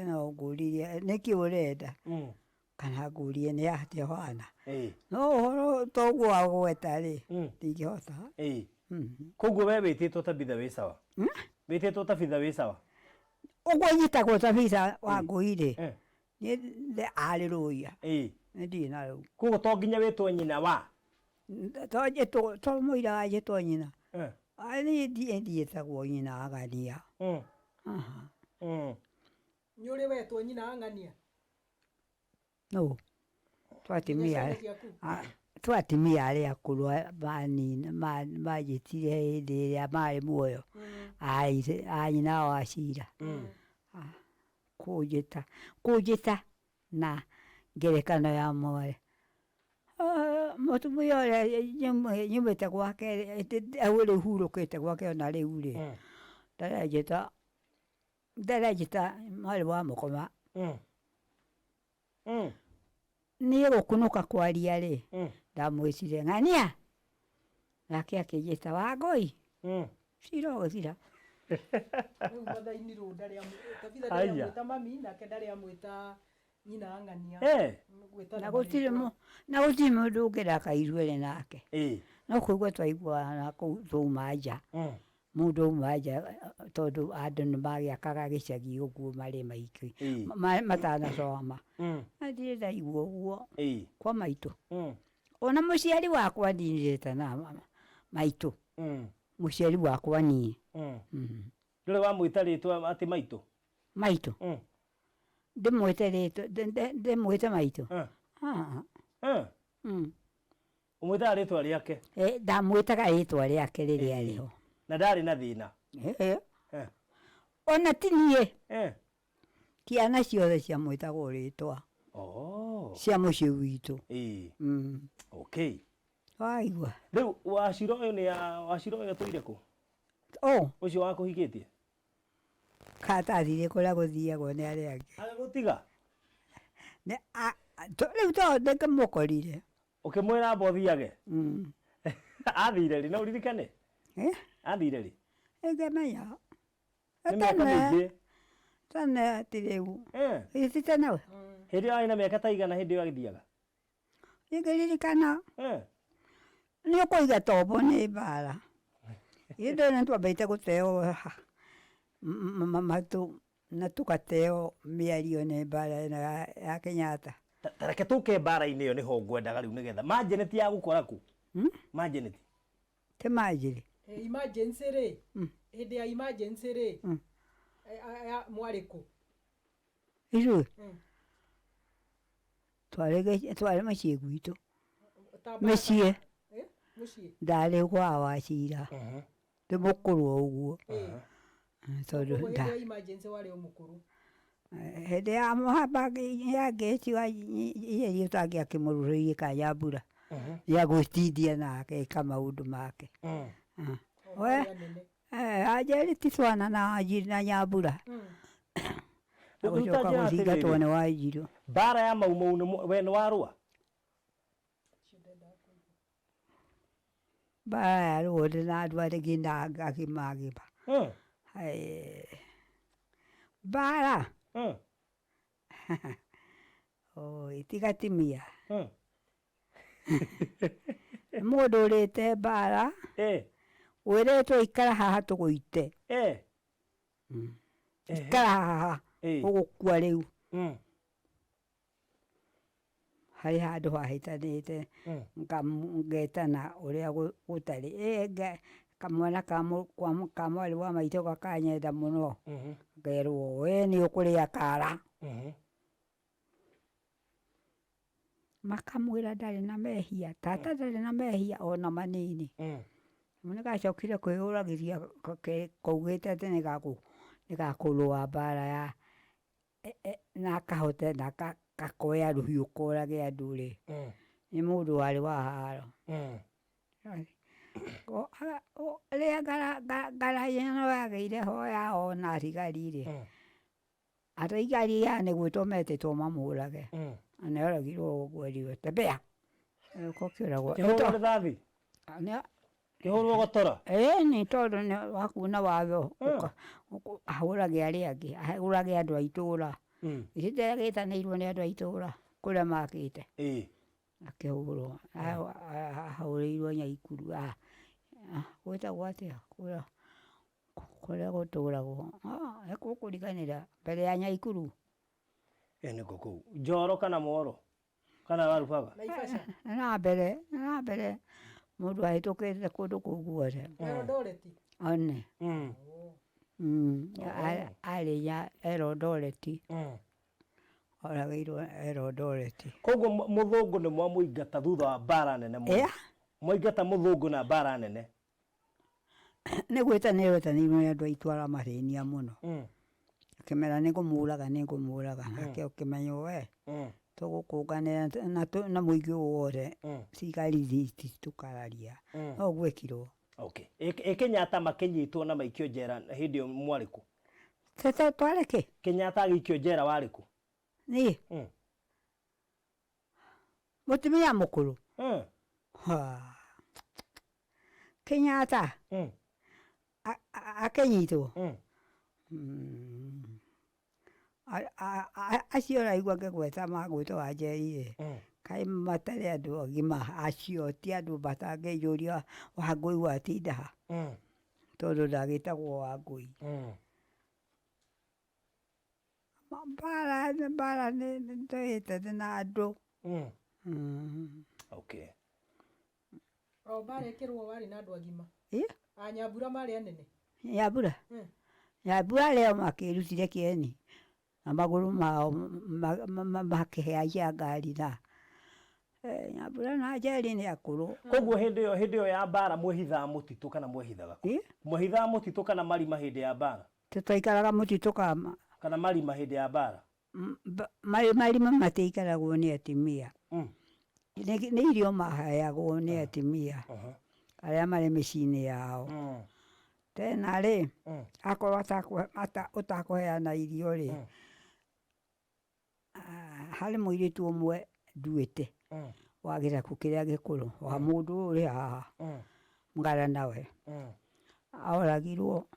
no ngũririe nĩkĩ ũrenda kana ngũrie nĩ atĩa ũhana no ũhoro toguo wa gũgweta rĩ ndingĩhota koguo we wĩtĩtwo Tabitha wĩ sawa wĩtĩtwo Tabitha wĩ sawa ũguo nyitagwo Tabitha Wangũi rĩ nĩ arĩ rũia nĩ ndirĩ na rĩu koguo to nginya wĩtwo nyina wa to mũira wanjĩtwo nyina niĩ ndiĩtagwo nyina wa ng'ania nĩ ũrĩ wetwo nyina wa ng'ania no twatimia arĩa akũrũ manini manjĩtire hĩndĩ ĩrĩa marĩ muoyo a nyina wa Cira kũnjĩta na ngerekano ya mware mũtumia ũrĩa nyumĩte gwake au rĩu hurũkĩte gwake ona rĩu rĩ ndarejĩta mwarĩ wa mũkoma niĩ gũkunũka kwaria rĩ ndamwĩtire ng'ania nake akĩnjĩta Wangũi cira ũgũthira rĩu mathainĩ rũu kabitha ndarĩamwĩta mami nake ndarĩamwĩta nyina ng'ania na gũtirĩ mũndũ ũngĩraka ithuerĩ nake no kũigua twaiguana kũu twauma nja mũndũ auma nja tondũ andũ nĩmagĩakaga gĩcagi ũguo marĩ maingĩ matanacoma na ndirĩ ndaigua ũguo kwa maitũ ona mũciari wakwa ndinĩrĩte na maitũ mũciari wakwa niĩ ndũrĩ wamwĩta rĩtwa atĩ maitũ ndĩmwĩte maitũ ũmwĩtaga rĩtwa rĩake ndamwĩtaga rĩtwa rĩake rĩrĩa rĩho na ndarĩ na thĩna ona ti niĩ ciana ciothe ciamwĩtagwo rĩtwa cia mũciĩ witũ okay waigua rĩu Wachira ũyũ atũire kũ ũcio wakũhikĩtie katathire kũrĩa gũthiagwo nĩ arĩa angĩ agagũtiga rĩu tondũ ndĩmũkorire ũkĩmwĩra amba ũthiage athire rĩ no ũririkane athire rĩ ĩngĩmenya nĩ mĩaka mĩingĩ tene ti rĩu ĩti tene we hĩndĩ ĩyo arĩ na mĩaka ta igana hĩndĩ ĩyo agĩthiaga ingĩririkana nĩ ũkũiga tombo nĩ mbara hĩndĩ ĩyo nĩtwambĩte gũteo matũ na tũgateo mĩario nĩ mbara ĩno ya Kenyatta tareke tũke mbara-inĩ ĩyo nĩho ngwendaga rĩu nĩgetha manjeneti ya gũkora kũ manjeneti ti manjĩrĩ emergency rĩ hĩndĩ ya emergency rĩ mwarĩ kũ ithuĩ twarĩ mũciĩ gwitũ mĩciĩ ndarĩ gwa Wachira ndĩ mũkũrũ ũguo tondũ emergency warĩ o mũkũrũ hĩndĩ ya mũhamba ya ngĩti wa iria ũtangĩ akĩmũrũrĩirie ka Nyambura ya gwĩtindia nake ĩka maũndũ make we anjĩrĩ ti twana na Nyambura gũcoka gũthingatwo nĩ Wanjirũ mbara ya Maumau we nĩ warũa mbara ya rũũndĩ na andũ arĩ nginya agima mbara tiga timia mũndũ ũrĩte mbara wĩrĩtwo ikara haha tũgũite ikara haha ũgũkua rĩu harĩ handũ hahĩtanĩte ngetana ũrĩa gũtarĩ kamwana ka mwarĩ wa maitũ gakanyenda mũno ngerwo we nĩ ũkũrĩa kara makamwĩra ndarĩ na mehia tata ndarĩ na mehia ona manini nĩgacokire kwĩyũragĩria kaugĩte atĩ nĩgakũrũa mbara ya na kahote na gakoya rũhiũ korage andũ rĩ nĩ mũndũ warĩ wa haro rĩrĩa ngarayano yagĩire ho ya ona thigari rĩ athigari yani gwĩtwo metĩtwo mamũrage nĩoragirwo ũguo riũ tembea kĩhũrwo rĩthathi kĩhũrwo gotora nĩ tondũ wakuna watho ahũrage arĩa angĩ ahũrage andũ a itũũra ihinda gĩtanĩirwo nĩ andũ a itũũra kũrĩa makĩte akĩhũrwo ahũrĩirwo Nyaikuru gwĩtagwo atĩa kũrĩa gũtũũragwo gũkũriganĩra mbere ya Nyaikuru nĩkũ kũu Njoro kana Moro kana Warubaga na mbere mũndũ ahĩtũkĩte kũndũ kũu guothe one arĩ Elondoreti oragĩirwo Elondoreti koguo mũthũngũ nĩ mwamũingata thutha wa mbara nene mũno mwaingata mũthũngũ na mbara nene nĩ gwĩtanĩrwo nĩ andũ aitwara mahĩnia mũno akĩmera nĩngũmũraga nake ũkĩmenya we tũgũkũnganĩra na mũingĩ wothe cikari ici tũkararia no gwĩkirwo. Okay. Kenyatta makinyitwo na maikio njera hindi yo mwarĩku. Tete twareke. Kenyatta agĩikio njera warĩku. Ni. Mũtumia mũkũrũ. Kenyatta. Akenyitwo. Acio raigua ngĩgweta magwĩtwo njeri-rĩ. Kaĩ matarĩ andũ agima acio ti andũ matangĩiyũria Wangũi watinda ha. Tondũ ndagĩtagwo Wangũi. Mbara nĩ tũhĩtete na andũ. Okay. Mbara ĩkĩrwo warĩ na andũ agima. Nyambura marĩ anene. Nyambura leo makĩrutire kĩeni na magũrũ mao makĩheagia ngari na Nyambura na Njeri nĩ akũrũ. Koguo hĩndĩ ĩyo ya mbara mwehithaga mũtitũ kana mwehithaga? Mwehithaga mũtitũ kana marima hĩndĩ ya mbara? Tũtaikaraga mũtitũ kana marima hĩndĩ ya mbara? Marima matiikaragwo nĩ atumia. Nĩ irio maheagwo nĩ atumia arĩa marĩ mĩciĩ-inĩ yao. Tena rĩ, akorwo ũtakũheana irio rĩ, harĩ mũirĩtu ũmwe nduĩte wa gĩthakũ kĩrĩa gĩkũrũ wa mũndũ ũrĩ haha ngara nawe oragirwo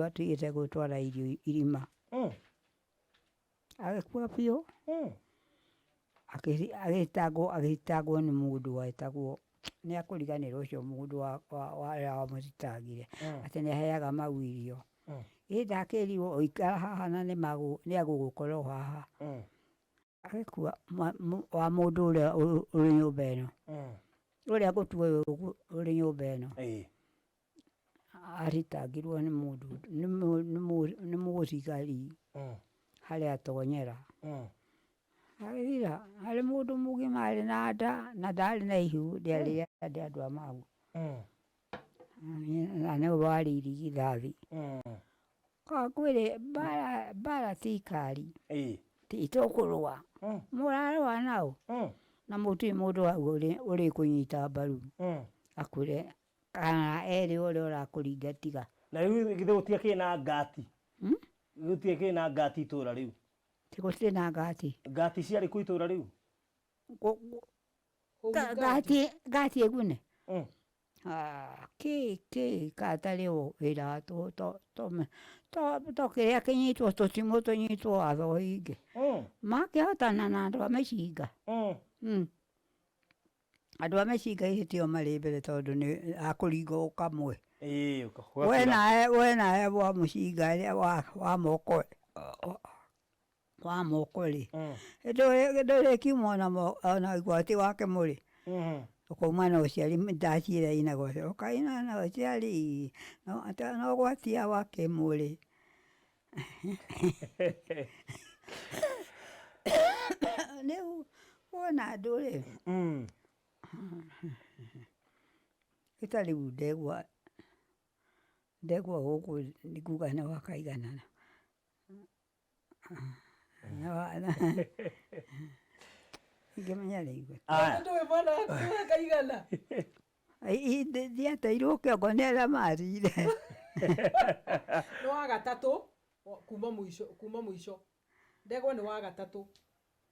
atigĩte gũtwara irio irima, agĩkua biũ, agĩthitangwo nĩ mũndũ wetagwo, nĩ akũriganĩrwo ũcio mũndũ warĩa wamũthitangire atĩ nĩaheaga mau irio. Ĩndĩ akĩrirwo ũikara haha na nĩ agũgũkorwo haha. Agĩkua wa mũndũ ũrĩa ũrĩ nyũmba ĩno, ũrĩa ngũtua ũrĩ nyũmba ĩno, athitangirwo nĩ mũndũ nĩ mũthigari harĩa atonyera. Agĩthira harĩ mũndũ mũgima arĩ na nda na ndarĩ na ihu, ndĩarĩ andũ a mau. Na nĩwe warĩ irigithathi. Kwĩrĩ mbara ti ikari, ti tũkũrũa, mũrarũa naũ na mũtirĩ mũndũ hau ũrĩ kũnyita mbaru akũre kana erĩ ũrĩa ũrakũringa tiga. Na rĩu githĩ gũtiakĩrĩ na ngati? Gũtiakĩrĩ na ngati itũra rĩu? Gũtirĩ na ngati. Ngati ciarĩ kũ itũra rĩu? Ngati ĩgune. Katarĩ wĩra tokĩrĩa kĩnyitwo tũtimũ tũnyitwo watho hinge. Makĩhotana na andũ a mĩcinga. Andũ a mĩcinga ihĩtio marĩ mbere tondũ nĩ akũringwo kamwe. We nawe wa mũcinga wa moko rĩ, ndũrĩ kiuma ona igwati wake mũrĩ. Ũkauma na ũciari ndaciĩra inago ũkaina na ũciari no gwatia wake mũrĩ. Rĩu wona andũ rĩ, ĩta rĩu ndegwa gũkũ nguga nĩ wakaiganana. Ingĩmenya rĩigwe. Ndũĩ mwana waku wakaigana. Ndiateirwo kĩongo nĩ arĩa marire. Nĩ wa gatatũ kuma mũico. Ndegwa nĩ wa gatatũ.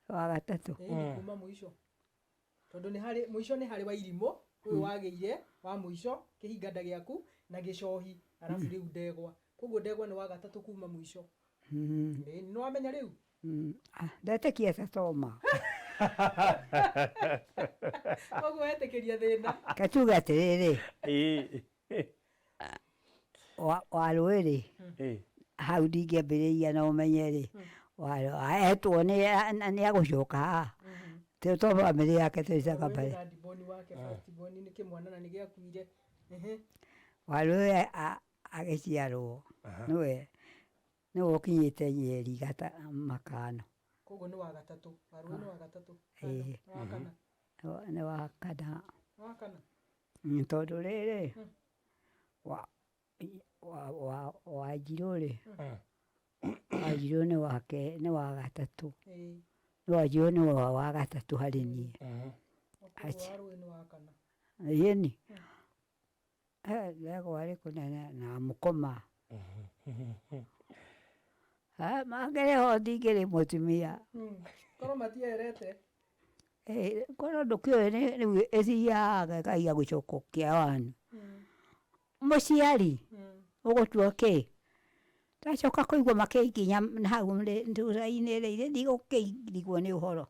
Wa gatatũ. Nĩ kuma mũico. Tondũ mũico nĩ harĩ wa irimũ, ũyũ wagĩire wa mũico kĩhinganda gĩaku na gĩcohi, arabu rĩu ndegwa. Koguo ndegwa nĩ wa gatatũ kuma mũico. Nĩ wamenya rĩu? Ndetĩkia tatoma. Koguo wetĩkĩria thĩna. Katuga atĩrĩrĩ, wa rũĩ-rĩ, hau ndingĩambĩrĩria na ũmenye rĩ, etwo nĩ agũcoka haha. To bamĩrĩ yake tũicaga mbere. Nĩ kĩmwana na nĩ gĩakuire. Wa rũĩ agĩciarwo nĩwe ũkinyĩte Nyeri makano. Koguo nĩ wa gatatũ. Wa rũĩ nĩ wa gatatũ. Wa kana. Nĩ wa kana. Wa kana. Tondũ rĩrĩ Wanjirũ rĩ, Wanjirũ nĩ wa gatatũ. no jioni wa gatatu harĩ niĩ. Acha. Yeni. Lego wale kuna na mukoma. Magere ho ndigere mutumia. Koro matierete. Koro ndukio ni ethiaga kaiya gucokokia wanu. Muciari. Ugutua ki. Tacoka kuigua makeikinya na hau nduraine rĩire ndigũkĩirigwo nĩ ũhoro.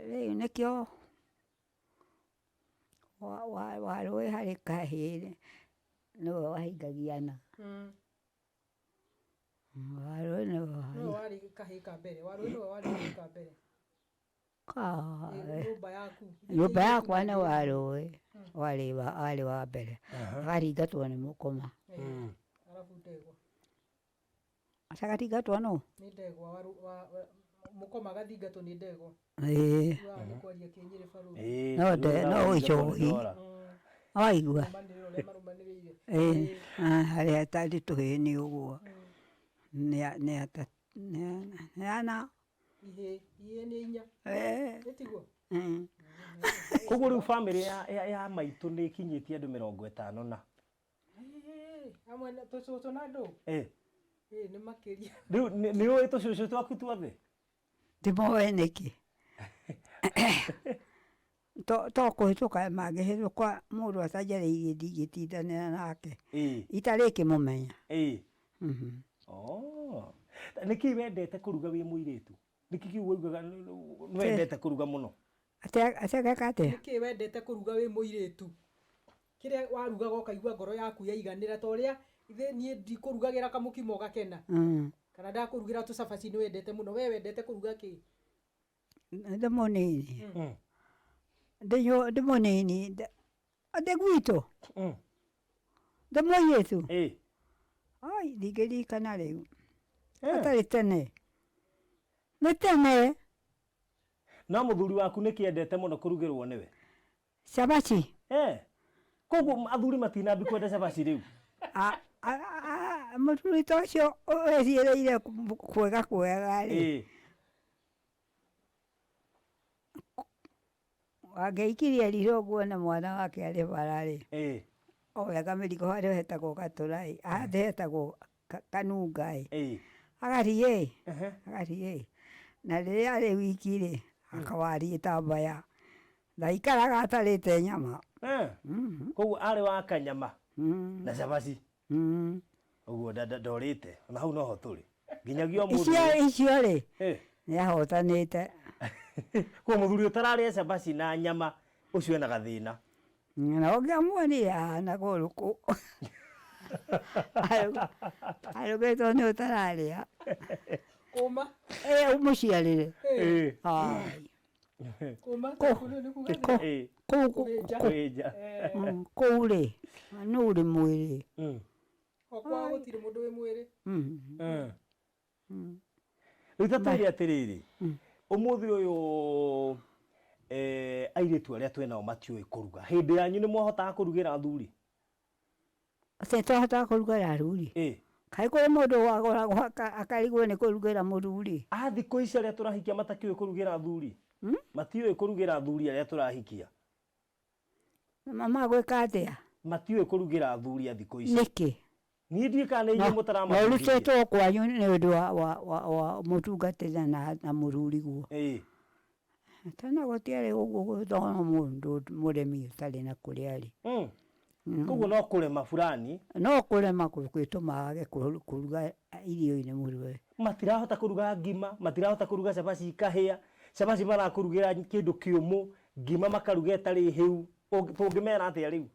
Rĩu nĩkĩo warũĩ harĩ kahĩĩ nĩwe wahingagiana. Warũĩ nĩwe warĩ kahĩĩ ka mbere. Warũĩ nĩwe warĩ kahĩĩ ka mbere. Nyũmba yakwa nĩ warũĩ warĩ wa mbere. Akaringatwo nĩ mũkoma. Arabu ndegwa. Acagatingatwo no? Nĩ ndegwa mũkoma agathingatwo nĩ ndegwa. Kwaria kĩnyĩrĩ barũthi. No icogi. Waigua. Harĩa atarĩ tũhĩĩ nĩ ũguo. Nĩ ana. Ihĩ nĩ inya. Nĩtiguo. Koguo rĩu bamĩrĩ ya maitũ nĩ ĩkinyĩtie andũ 50 na. Hamwe na tũcũcũ na andũ. Nĩ makĩria. Rĩu nĩ ũĩ tũcũcũ twaku tuothe? Ndimoĩ nĩkĩ. To kũhĩtũka mangĩhĩtũka mũndũ atanjarĩirie ndingĩtindanĩra nake. Itarĩkĩmũmenya. Nĩkĩ wendete kũruga wĩ mũirĩtu? Nĩkĩ kiugo ugaga wendete kũruga mũno? Atageka atĩa? Nĩkĩ wendete kũruga wĩ mũirĩtu? Kĩrĩa warugaga ũkaigua ngoro yaku yaiganĩra ta ũrĩa ithe niĩ ndikũrugagĩra kamũkimo gakena. Kana ndakũrugĩra tũcabaci nĩ wendete mũno. We wendete kũruga kĩ? Ndĩ mũnini. Ndĩ mũnini. Ndĩ gwitũ. Ndĩ mũirĩtu. Ai ndingĩririkana rĩu. Atarĩ tene. Nĩ tene. Na mũthuri waku nĩkĩ endete mũno kũrugĩrwo nĩwe? Cabaci. Koguo athuri matinambi kwenda cabaci rĩu? Mũthuri ta ũcio wĩciĩrĩire kwega rĩ. Angĩikirie riro ũguo na mwana wake arĩ bara rĩ. Oya kamĩrigo harĩa hetagwo gatũra ĩ. Handĩ hetagwo kanunga ĩ. Agathiĩ. Na rĩrĩa arĩ wiki rĩ. Akawaria itambaya. Ndaikaraga atarĩte nyama. Koguo arĩ wa kanyama na cabaci. Ũguo ndorĩte. Na hau noho tũrĩ. Nginyagia mũndũ. Icio rĩ. Nĩahotanĩte. Kwa mũthuri ũtararĩa cabaci na nyama ũcio ena gathĩna. Na ũngĩamuonia na gũrũkũ. Arũgĩtwo nĩ ũtararĩa. Kũma. Mũciarĩre. Kũma. Kũu rĩ. Nũ ũrĩ mwĩrĩ. Okwa gũtirĩ mũndũ wĩ mwĩrĩ. Rĩu tatũria atĩrĩrĩ. Ũmũthĩ ũyũ airĩtu arĩa twĩnao matiũĩ kũruga. Hĩndĩ yanyu nĩ mwahotaga kũrugĩra athuri? Twahotaga kũrugĩra athuri. Kaĩ kũrĩ mũndũ wagoragwo akarigwo nĩ kũrugĩra mũthuri. Thikũ ici arĩa tũrahikia matakĩũĩ kũrugĩra athuri? Matiũĩ kũrugĩra athuri arĩa tũrahikia? Magwĩka atĩa? Matiũĩ kũrugĩra athuri a thikũ ici. Nĩkĩ? Niĩ ndiĩ kana inyuĩ mũtaramahĩtia. Ũrutĩtwo kwanyu nĩ ũndũ wa mũtungatĩra na mũthuri guo. Tena gũtiarĩ ũguo gũthoma mũndũ mũremi ũtarĩ na kũrĩa arĩ. Koguo no kũrema fulani. No kũrema gwĩtũmage kũruga irio-inĩ mũrwe. Matirahota kũruga ngima, matirahota kũruga cabaci ikahĩa. Cabaci marakũrugĩra kĩndũ kĩũmũ, ngima makaruga ĩtarĩ hĩu. Tũngĩmera atĩa rĩu?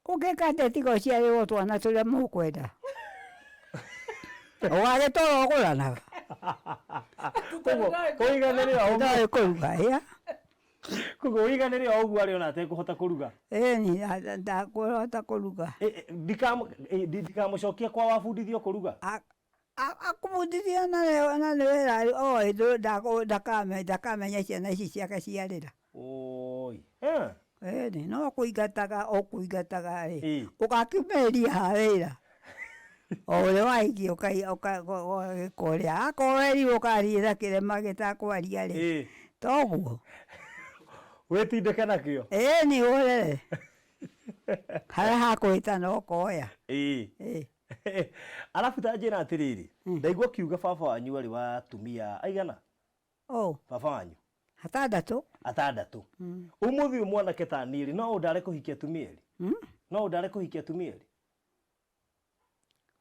Ũngĩka atĩa tiga ũciarĩrwo twana tũrĩa mũkwenda? Ũgagĩtwara ũgũranaga. Kũiganĩrĩra ũguo kũruga ya. Koguo ũiganĩrĩra ũguo arĩ ona atekũhota kũruga. Ĩni ndakũhota kũruga. Ndikamũcokia kwa wabundithio kũruga. Akũbundithia na nĩ wĩra ndakamenya ciana ici ciake ciarĩra. Ĩni no kũingataga rĩ. Ũgakiumĩria ha wĩra. Ole waiki okai korea akoeri okarira kirema gitakwaria ri toguo wetindĩka nakĩo ni ole hara hakwĩta no koya alafu ta njĩra atĩrĩrĩ ndaigua kiuga baba wanyu arĩ wa atumia aigana baba wanyu atandatũ ũmũthĩ ũyũ mwanake ta niĩ no ũndare kũhikia atumia erĩ no ũndare kũhikia atumia erĩ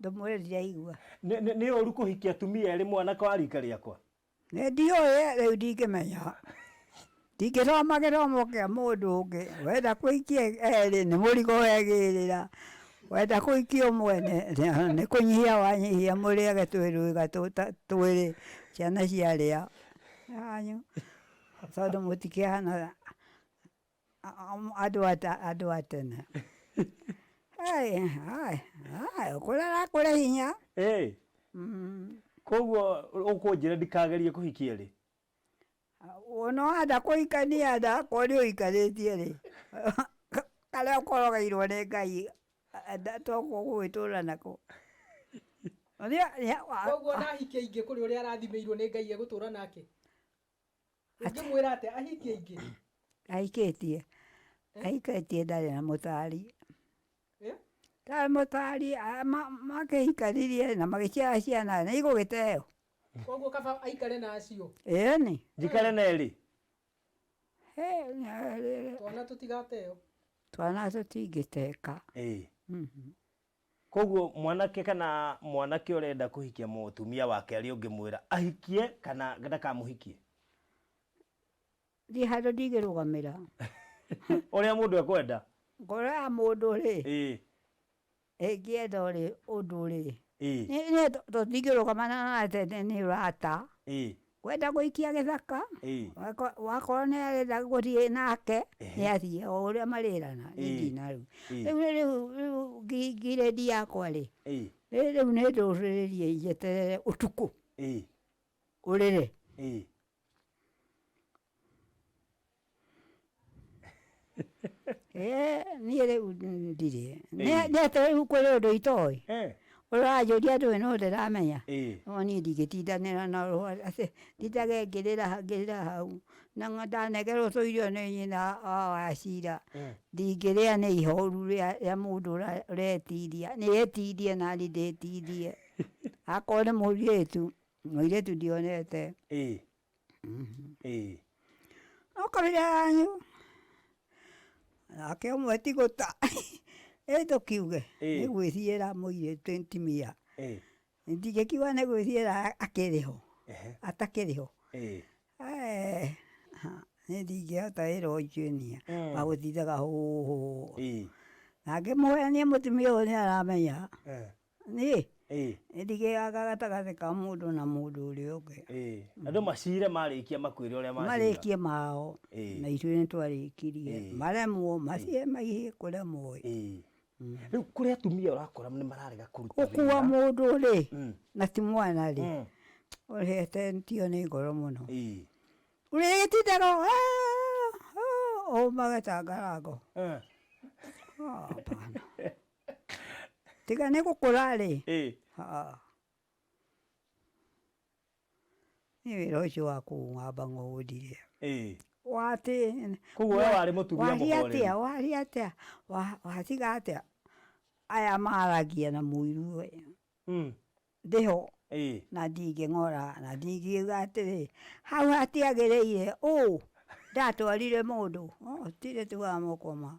ndũmwĩrire igua nĩ ũru kũhikia atumia erĩ mwanake wa rika rĩakwa ndiũĩ rĩu ndingĩmenya ndingĩthoma gĩthomo kĩa mũndũ ũngĩ wenda kũhikia erĩ nĩ mũrigo wegĩrĩra wenda kũhikia ũmwe nĩ kũnyihia wanyihia mũrĩage twĩrĩ ciana ciarĩa yanyu tondũ mũtikĩhana andũ a tene kũrera hinya koguo ũkũnjĩra ndikagerie kũhikia rĩ no anda kũhikania nda kũrĩ ũhikanĩtie rĩ karĩa ũkorogeirwo nĩ Ngai tũgũgĩtũra nako koguo nahikia ingĩ kũrĩ ũrĩa arathimĩirwo nĩ Ngai egũtũra nake ũngĩmwĩra atĩ ahikie ingĩ ahikĩtie ndarĩ na mũtari tarĩ mũtari makĩhikanirie na magĩciara ciana nĩ igũgĩteo koguo kaba aikare na acio ĩni njikare na erĩ twana tũtigateo twana tũtingĩteka koguo mwanake kana mwanake ũrenda kũhikia mũtumia wake arĩ ũngĩmwĩra ahikie kana ndakamũhikie thiĩ handũ ndingĩrũgamĩra ũrĩa mũndũ ekwenda ngoro mũndũ rĩ ĩngĩenda ũndũ rĩ tũtingĩrũgamana nake nĩ ũrata wenda gũikia gĩthaka wakorwo nĩ arenda gũthiĩ nake nĩ athiĩ o ũrĩa marĩrana nĩndina rĩu ngirĩndi yakwa rĩ rĩu nĩ ndũrĩrĩrie njeterere ũtukũ ũrĩre niĩ rĩu ndirĩ nĩatĩ rĩu kũrĩ ũndũ itoĩ ũranjũria ndũĩ no ndĩramenya no niĩ ndingĩtindanĩra na ndindagengĩrĩra hau na ndanegerwo tũirio nĩ nyina wa Cira ndingĩrĩa nĩ ihoru rĩa mũndũ ũretiria nĩyetirie nani ndĩtirie akorwo nĩ mũirĩtu ndionete no kabira yanyu nake ũmwe tigũta tũkiuge nĩ gwĩthiĩra mũirĩtu ntimia ndingĩkiuga nĩ gwĩthiĩra akĩrĩho atakĩrĩho nĩ ndingĩhota wĩra ũcio niĩ wa gũthiaga hũhũ na ngĩmũhenia mũtumia ũyũ nĩ aramenya nĩ ndigĩaga gatagatĩ ka mũndũ na mũndũ ũrĩa ũngĩ andũ macire marĩkia makwĩre ũrĩa marĩkie mao na ithuĩ nĩ twarĩkirie maremwo macie maihie kũremwo rĩu kũrĩ atumia ũrakora nĩ mararega kũruta ũkua mũndũ rĩ na ti mwana rĩ ũrĩhetio nĩ ngoro mũno ũrĩgĩtindaga ũmaga ngarango tiga nĩ gũkũra rĩ nĩ wĩra ũcio wa kũng'amba ng'ũndire koguo we warĩ mũtumia mũhoreri waria atĩa watiga atĩa aya maragia na mũiru ndĩho na ndingĩng'ora na ndingiuga atĩrĩ hau hatiagĩrĩire ndatwarire mũndũ tirĩ tugaga mũkoma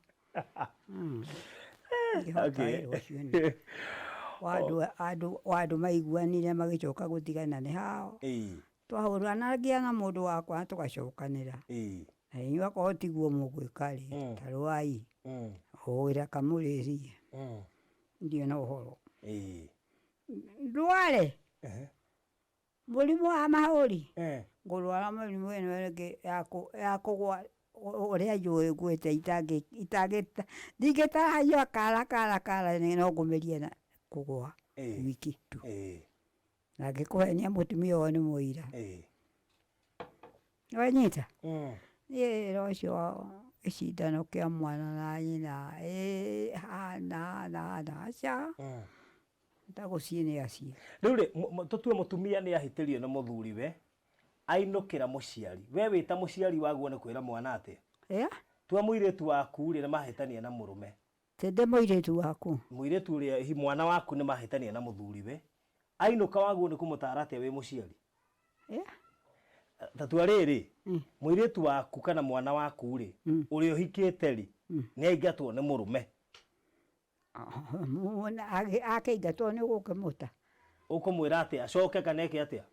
andũ maiguanire magĩcoka gũtigana nĩ hao twahũranagia na mũndũ wakwa tũgacokanĩra inyuĩ akorwo tiguo mũgwĩka rĩ ta rwai hũĩra kamũrĩrie ndio na ũhoro ndware mũrimũ wa mahũri ngũrwara mũrimũ ĩno ĩngĩ ya kũgwa ũrĩa njũĩ ngwĩte ndingĩtahio kara no ngũmerie na kũgwa wiki tu na ngĩkũhenia mũtumia ũyũ nĩ mũira wanyita niĩ wĩra ũcio gĩcindano kĩa mwana na nyina hana aca Ndaguciĩ acio. Rĩu rĩ tũtue mũtumia nĩ ahĩtĩrio na mũthuriwe ainũkĩra mũciari. We wĩta mũciari waguo nĩ kwĩra mwana atĩa? Tua mũirĩtu waku rĩ nĩ mahĩtania na mũrũme. Tende mũirĩtu waku. Mũirĩtu ũrĩa mwana waku nĩ mahĩtania na mũthuriwe. Ainũka waguo nĩ kũmũtara atĩa wĩ mũciari? Tatua rĩrĩ mũirĩtu waku kana mwana waku rĩ ũrĩa ũhikĩte rĩ nĩ aingatwo nĩ mũrũme. Akĩingatwo nĩ ũgũkĩmũta. Ũkũmwĩra atĩa acoke kana eke atĩa?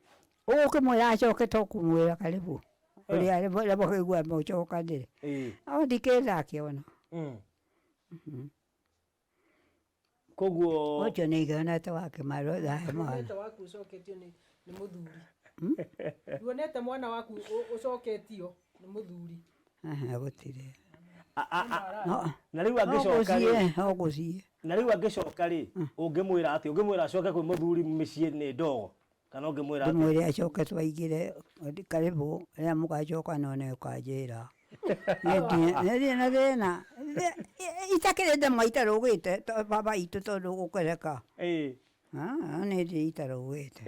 Ũgũkĩmwĩra acoke to kũmwĩra karibu. Ũrĩa rĩmũkĩigua mũcokanĩre. No ndikĩenda akĩona. Koguo ũcio nĩ igionete wake marothahe mwana. Nĩte waku ũcoketio nĩ mũthuri. Nĩwonete mwana waku ũcoketio nĩ mũthuri. Gũtirĩ. Na rĩu angĩcoka rĩ ũgũciĩ. Na rĩu angĩcoka rĩ ũngĩmwĩra atĩ ũngĩmwĩra acoke kwĩ mũthuri mĩciĩ nĩ ndogo kana ũngĩmwĩra atĩ ndĩmwĩre acoke twaigire karibu rĩrĩa mũgacoka none ũkanjĩra. Nĩthiĩ na thĩna itakĩrĩ ndemwa itarũgĩte baba itũ tondũ gũkũreka. Nĩndĩ itarũgĩte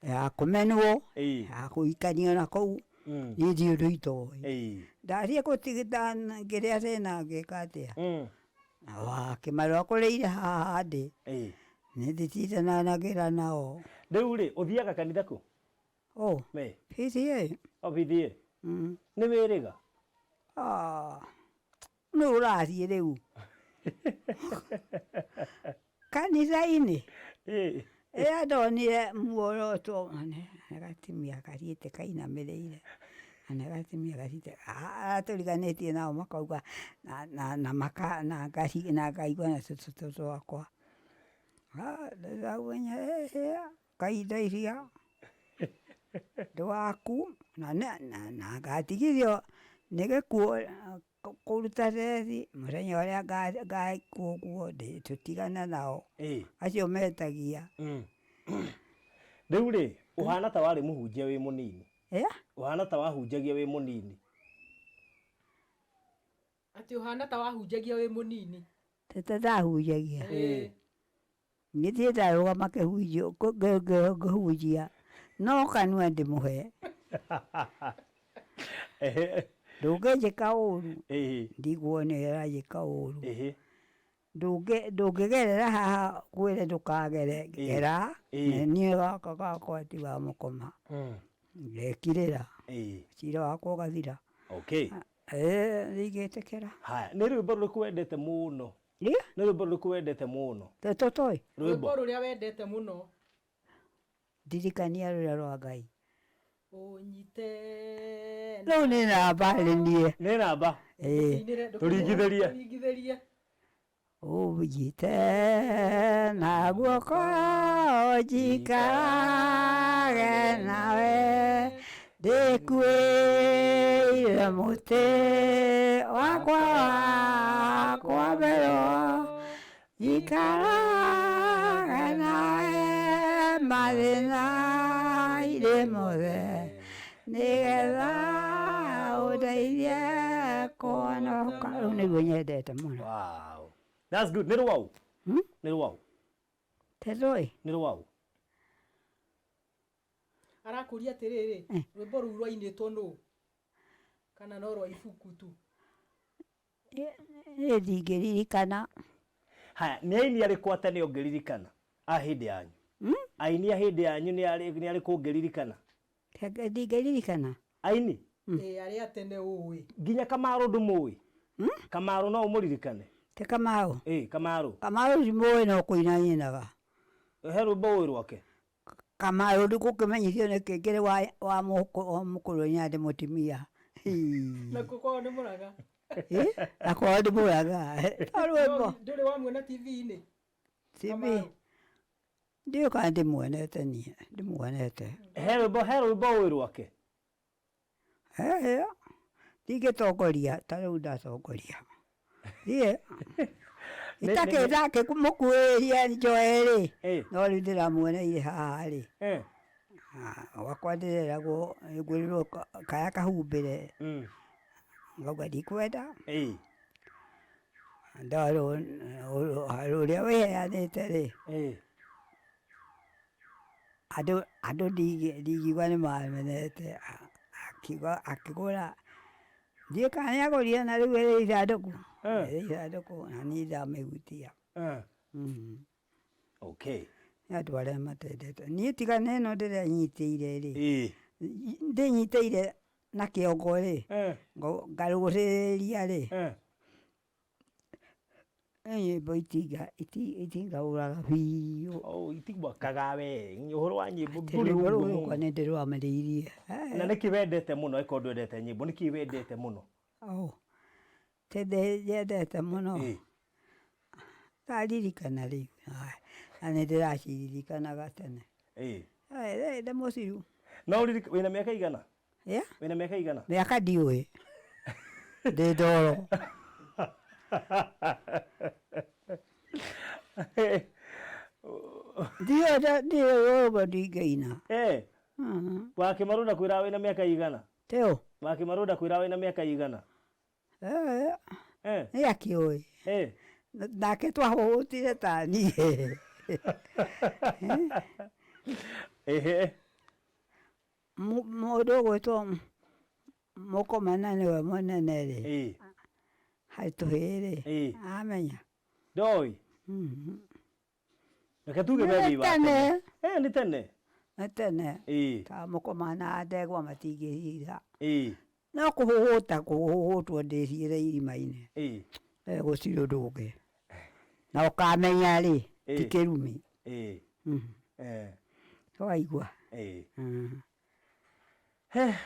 ya kũmenwo ya kũikanio na kũu nĩndĩ ũndũ itoĩ. Ndathiĩ gũtigita ngĩrĩa thĩna ngĩka atĩa kĩmarũa kũrĩire haha ndĩ nĩndĩtindanagĩra nao. Rĩu rĩ ũthiaga kanitha kũ? PCA. PCA nĩ wĩrĩga? Nĩ ũrathiĩ rĩu kanitha-inĩ ndonire muoroto gatimia gathiĩte kainamĩrĩire gatimia gathiĩte tũriganĩtie nao makauga na ngaigua na tũtũ twakwa ndagwenya kahinda iria ndwaku na ngatigithio nĩ gĩkuũ kũruta thethi mũthenya ũrĩa ngakuo tũtigana nao acio metagia. Rĩu rĩ ũhana ta warĩ mũhunjia wĩ mũnini. Ũhana ta wahunjagia wĩ mũnini. Atĩ ũhana ta wahunjagia wĩ mũnini. Ndahunjagia. Nĩthiĩ ndarũgama ngĩhunjia no kanua ndĩmũhe. Ndũngĩnjĩka ũru ndiguonera njĩka ũru. Ndũngĩgerera haha kwĩre ndũkagere gera niĩ gaka gakwa ti wa mũkoma ngekirĩra cira wakwa ũgathira. Nĩingĩtĩkĩra. Nĩ rwĩmbo rũrĩkũ wendete mũno? Nĩ rwĩmbo rũrĩkũ wendete mũno? Tũtũĩ rwĩmbo rũrĩa wendete mũno? Ndirikania rũrĩa rwa Ngai. Ũnyite rĩu nĩ namba niĩ. Nĩ namba? Tũringithĩrie. Ũnyite na guoko njikarage nawe ndĩkuĩire mũtĩ wakwa wa kwambĩrwo njikarage nawe mathĩna irĩ mothe nĩgetha ũndeithie kũhonoka. Rĩu nĩguo nyendete mũno. That's good. Nĩ rũau? Nĩ rũau? Tetoĩ? Nĩ rũau? Arakũria atĩrĩrĩ rwĩmbo rũu rwainĩtwo nũ? Kana no rwa ibuku tu? Niĩ ndingĩririkana. Haya, nĩ aini arĩkũ atene ũngĩririkana a hĩndĩ yanyu? Aini a hĩndĩ yanyu nĩ arĩkũ ũngĩririkana? Ndingĩririkana. Aini? Arĩa atene ũĩ. Nginya Kamarũ ndũmũĩ? Kamarũ no ũmũririkane? Te Kamarũ? Kamarũ. Kamarũ ndimũĩ no kũina nyinaga. He rwĩmbo ũĩ rwake? Kamarũ ndikũkĩmenyithio nĩ kĩngĩrĩ wa mũkũrũ nyandĩ mũtimia. Na kwao nĩ Mũranga? Na kwao nĩ Mũranga. Ndũrĩ wamuona TV-inĩ? TV? Ndiũ kana ndĩmuonete niĩ, ndĩmuonete. He rwĩmbo ũĩ rwake? Ndingĩtongoria ta rĩu ndatongoria. Itakĩthake mũkuĩria njoe-rĩ no rĩu ndĩramuoneire haha-rĩ gwakwa ndĩreragwo ngwĩrĩrwo kaya kahumbĩre ngauga ndikwenda rũrĩa wĩheanĩte-rĩ Ado digi wane menete akigora dia kanya koria na ruwe idadoku nani da megutia Okay. ya twale matete ni tika neno de nyiteire ri de nyiteire na kiogore ngo garugore riare boitiga itinga uraga biyo itigwa kagawe ihoro wa nyimbo buri kwa nendero amaririe na nikibendete muno iko ndwendete nyimbo nikibendete muno yendete muno taririkana riu anenderacirikanaga tene de musiru no wina miaka igana wina miaka igana miaka ndiwe ndi ndoro Ndio badigaina. Wakimaruda kwira wina miaka igana? Teo. Wakimaruda kwira wina miaka igana? Yakioi. Nake twahutire tani. Modo gwetwo mukomana niwe munene ri. Haituhere. Amenya. Doi. Nakatuge baby ba. Ni tene. Tene. Ta mukomana adegwa matigirira. No kuhutwo ndicire irimaine. Guciro nduge. Na ukamenya ri tikirumi. Waigua.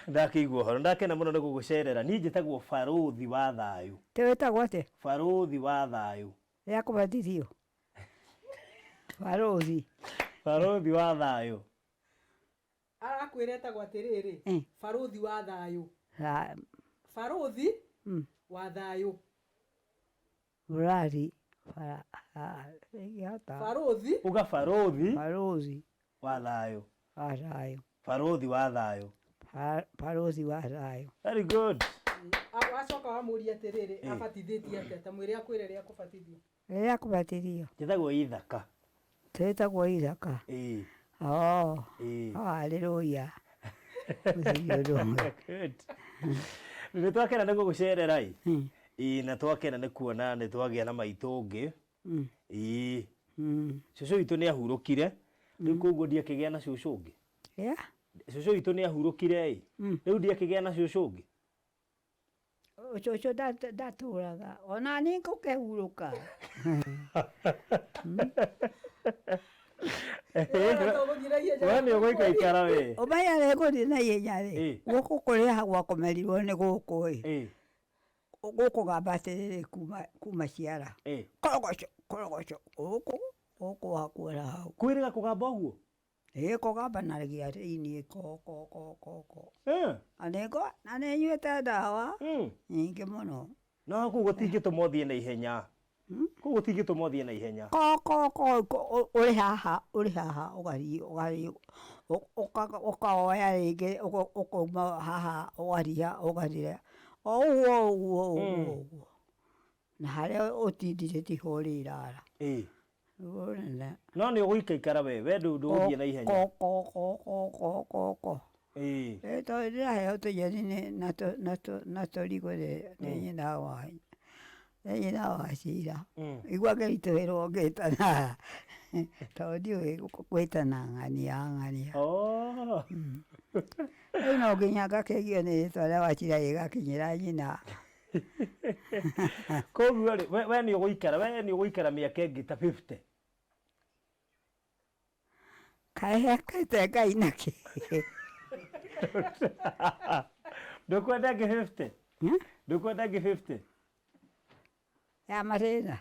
Ndakigwo horo ndakena muno nigugucerera ni njitagwo Faruthi wa Thayu. Tewetagwo ate? Faruthi wa Thayu. Ya kubatithio. Faruthi wa Thayu. Arakwireta gwa tiriri. Faruthi wa Thayu. Faruthi wa Thayu. Urari Faruthi. Uga Faruthi. Faruthi wa Thayu. Faruthi wa Thayu. Faruthi wa Thayu. Very good. Wacoka wamuria tiriri abatithĩtie atĩa ta mwĩre akwĩre rĩa kũbatithio. Rĩa kũbatithio. Njĩtagwo Ithaka. Twĩtagwo Ithaka. Hallelujah. Good. Nĩ twakena nĩ gũgũcerera na twakena nĩ kuona nĩ twagĩa na maitũ ngĩ. Cũcũ witũ nĩ ahurũkire. Rĩu koguo ndiakĩgĩa na cũcũ ũngĩ. Cũcũ witũ nĩ ahurũkire rĩu ndiakĩgĩa na cũcũ ũngĩ. Cũcũ ndatũraga ona nĩ ngũkĩhurũka. We nĩ ũgũikaikara we. Ũmenya nĩ ngũthiĩ na ihenya rĩ gũkũ kũrĩa gwakomerirwo nĩ gũkũ gũkũ gamba atĩrĩrĩ kuma ciara korogoco gũkũ hakuona hau kwĩrĩga kũgamba ũguo kũgamba na gĩathĩ-inĩ na nĩ nyuĩte ndawa nyingĩ mũno no kũu gũtingĩtũma ũthiĩ na ihenya kũu gũtingĩtũma ũthiĩ na ihenya ũrĩ haha ũgathiĩ ũkaoya rĩngĩ ũkauma haha ũgathiĩ ũguo na harĩa ũtindire tiho rĩrara no nĩ ũgũikaikara we ndũgũthiĩ na ihenya tondũ ndĩraheo tũnyeni na tũrigũ nĩ nyina wa Cira igua ngĩritũhĩrwo ngĩtana tondũ ndiũĩ gwĩtana ng'ania rĩu no nginya ngakĩgio nĩ rĩtwa rĩa wa Cira gĩgakinyĩra nyina. Koguo rĩ we nĩ ũgũikara mĩaka ĩngĩ ta 50. Kahekete Ngai nakĩ. Ndũkwenda ngĩ 50? Ndũkwenda ngĩ 50? Ya mathĩna.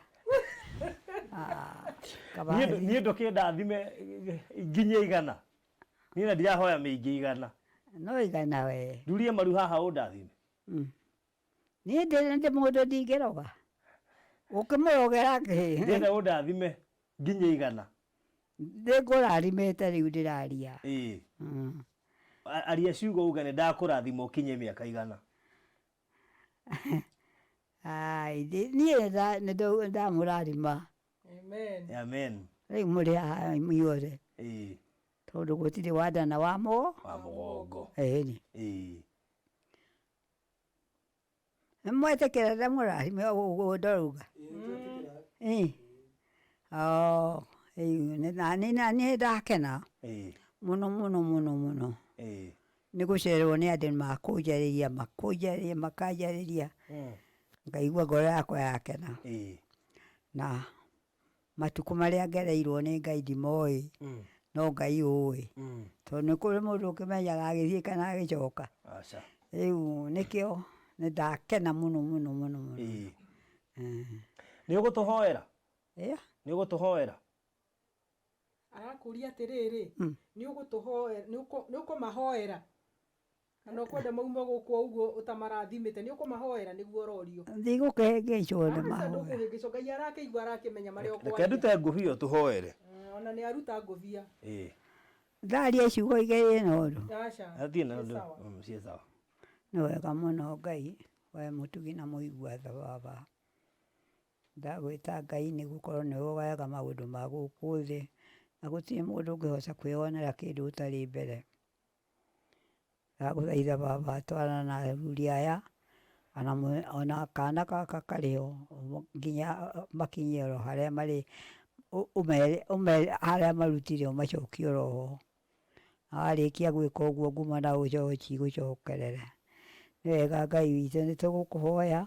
Niĩ ndũkĩndathime nginya igana. Niĩ na ndirahoya mĩingĩ igana. No igana we. Ndurie maru haha ũndathime. Niĩ ndĩ mũndũ ndingĩroga. Ũkĩmũrogera ngĩ. Ndĩrenda ũndathime nginya igana. Ndĩngũrathimĩte rĩu ndĩraria. Aria ciugo uga nĩ ndakũrathima ũkinye mĩaka igana. Niĩ ndamũrathima. Amen. Rĩu mũrĩ haha inyuothe. tondu gutiri wadana wa mugongo eni mwetekera ndamurari me ndoruga nani ndakena muno nä gå cererwo nä andä makanjarä ngaigua ngoro yakwa yakena na matukå marä a ngereirwo nä Ngai ndimoä no Ngai å tondå nä kå rä må ndå å kä menyaga agä thiä kana agä coka rä u nä kä o nä ndakena muno nä å gå tå hoera nä å gå tå hoera arakå atä rä rä nä å kå mahoera kana kwenda mauma gå kå å guo å tamarathimä te nä å kå mahoera nä guo rorio thigå kä hä ngä icwo nä ndå kå hä ngä co Ngai arakä igua arakä menya marä a reke ndute ngåbia tå hoere ona nä aruta ngåbia ndaria ciugo igä na å ndå athiä na ndå cie sawa nä wega må no Ngai we må tugi na må igua tha baba ndagwä ta Ngai nä gå korwo nä å gayaga maå ndå ma gå kå thä na gå tirä må ndå å ngä hota kwä onera kä ndå å tarä mbere ndagå thaitha baba twarana na athuri aya ona kana gaka karä ho nginya makinyie oro harä a marä harä a marutire o macokie oroho arä kia gwä ka å guo nguma na å coci gå cokerere nä wega Ngai witå nä tå gå kå hoya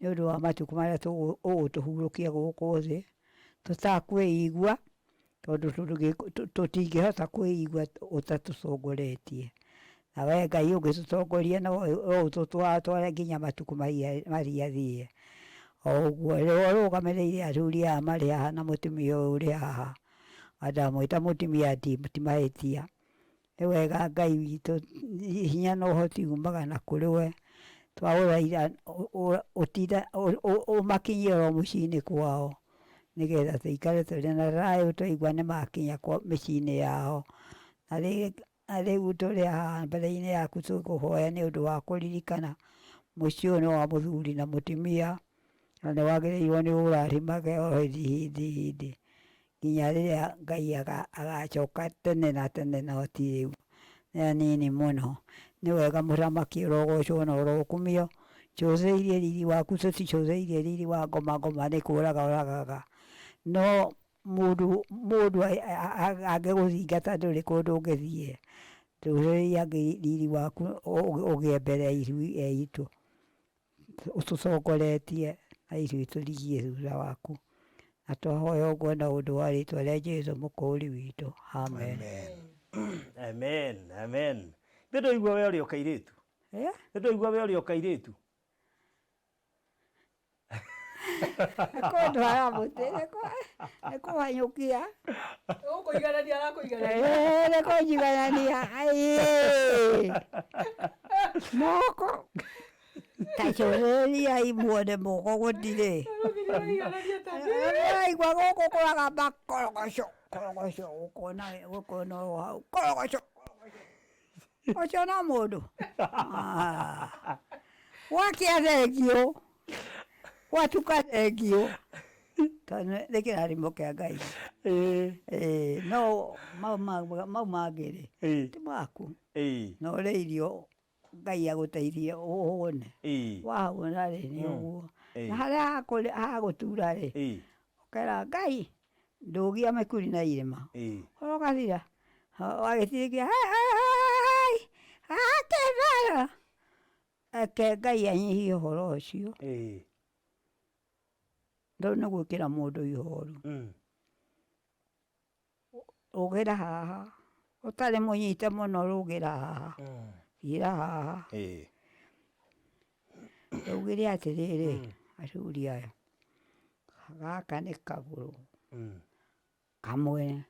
nä å ndå wa matukå marä a å gå tå hurå kia gå kå thä tå takwä igua tondå tå tingä hota kwä igua å tatå congoretie nawe Ngai å ngä tå tongoria no å tå tware nginya matukå maria thiä o guo rä rå gamä rä ire athuri aya marä haha na må tumia å yå å rä haha andamwä ta må tumia timahä tia nä wega Ngai witå hinya na å hoti umaga na kå rä we twaå thaitha å makinyie oro må ciä-inä kwao nä getha tå ikare tå rä na thayå twaigua nä makinya mä ciĩ-inä yao na rä u tå rä haha mbere-inä yaku tå kå hoya nä å ndå wa kå ririkana må ciĩ å yå nä wa må thuri na må tumia na nä wagä rä irwo nä å rathimage o hĩndĩ nginya rä rä a Ngai agacoka tene na tene no ti rä u nä anini må no nä wega må thamaki å rogocwo na å rokumio cåthä irie riri waku tå ticåthä irie riri wa ngoma nä kå raga å ragaga no må ndå angä gå thingata ndå rä kå ndå å ngä thiä cåthä riri waku å gä e mbere itå å tå congoretie na ithuĩ tå rigie thutha waku na twahoya å guo na å ndå wa rä twa rĩa Jesũ må kå ri witå amen nä ndå igua we å rä o kairä tu nä ndå igua we å rä o kairä tu kå ndwara må tä nä kå hanyå kia nä kå njiganania moko tacåthäriai muone moko gå ndirä aigua gå kå kå raga makorogoco gå kona å hau korogoco å no må ndå gwakä a thengio gwatuka thengio tondå nä kä rathimo kä a Ngai no mau mangä rä ti maku no rä irio Ngai agå teithie å hone wahåna rä nä å guo na harä a hagå tura rä å kera Ngai ndå gia mä kuri na irä ma å gathira wagä tirä kia akebara eke Ngai anyihie å horo å cio ndå nä gwä kä ra må ndå ihoru å gä ra haha å tarä må nyite må no rå gä ra haha thiä ra haha rä u gä rä atä rä rä athuri aya gaka nä kagå rå kamwe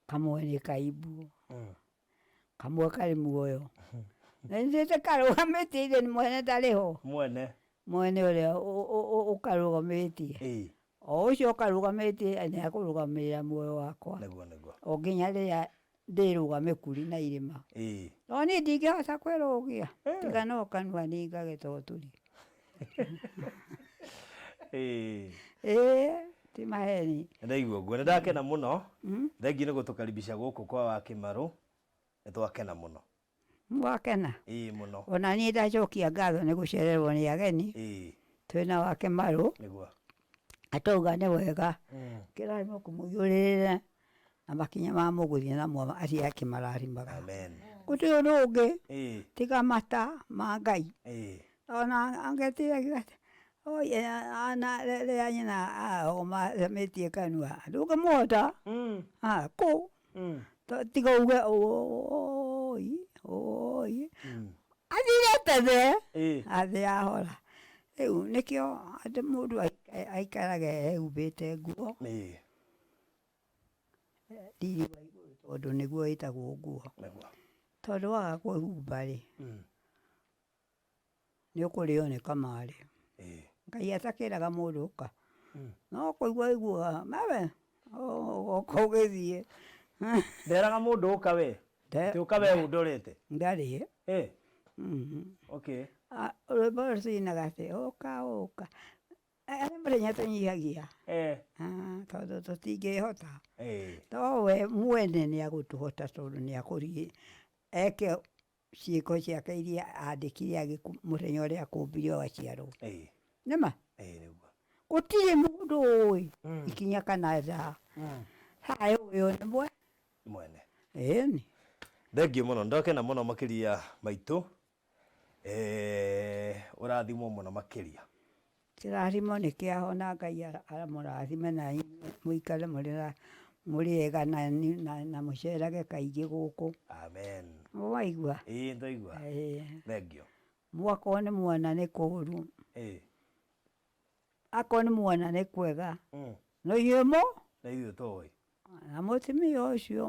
nä kaimbu kamwe karä muoyo nä te karå gamä tie irä mwene ndarä ho mwene å rä a å karå gamä tie o å cio å karå gamä tie nä akå rå gamä rä ra muoyo wakwa o nginya rä rä a ndä rå gamä kuri na irä ma no niä ndingä hota kwä rå gä a tiga no kanua ningage to tå ri ti maheni. Ndaigua guo ndakena muno. Thengi nĩ gũtũkaribisha gũkũ kwa wa Kĩmaru. Nĩ twakena muno. Mwakena. Muno. Ona niĩ ndacokia ngatho nĩ gũcererwo nĩ ageni. Twĩna wa Kĩmaru. Nĩguo. Atauga nĩ wega. Kĩrathimo kũmũiyũrĩrĩre na makinya ma mũgũthiĩ namo acio ake mararimaga. Amen. Gũtirĩ ũndũ ũngĩ tiga mata ma Ngai. Ona angĩtiga oye ana rĩrĩa nyina omathemĩtie kanua ndũngĩmũhota. Kũ tiga uge oi athire tene athĩ ahora. Rĩu nĩkĩo andũ mũndũ aikaraga ehumbĩte nguo riri wa igũrũ tondũ nĩguo ĩtagwo nguo. Tondũ waga kwĩhumba-rĩ nĩũkũrĩo nĩ kamarĩ. Ngai atakĩraga mũndũ ũka no kũigua iguaga mawe ũgoka ũgĩthiĩ. Nderaga mũndũ ũka we ti ũka we ũndorete ndarĩ. Okay. Rwĩmbo rũcinaga atĩ ũka arĩa mũthenya tũnyihagia tondũ tũtingĩhota. To we mwene nĩagũtũhota tondũ nĩakũrie eke ciĩko ciake iria andĩkire mũthenya ũrĩa akũmbire aciarwo. Nĩma gũtirĩ mũndũ ũĩ ikinya kana thaa. Haya ũyũ nĩ mwene. Ĩni. Thengiũ mũno ndakena mũno makĩria maitũ. Ũrathimwo mũno makĩria. Kĩrathimo nĩ kĩao na Ngai aramũrathime na mũikare mũrĩ ega na mũcerage kaingĩ gũkũ. Amen. Waigua? Ndaigua. Thengiũ. Mwako nĩ mwana nĩ kũũru. Ako nĩ mwana nĩ kwega. No inyuĩ na ithuĩ tũĩ. Na mũtumia ũcio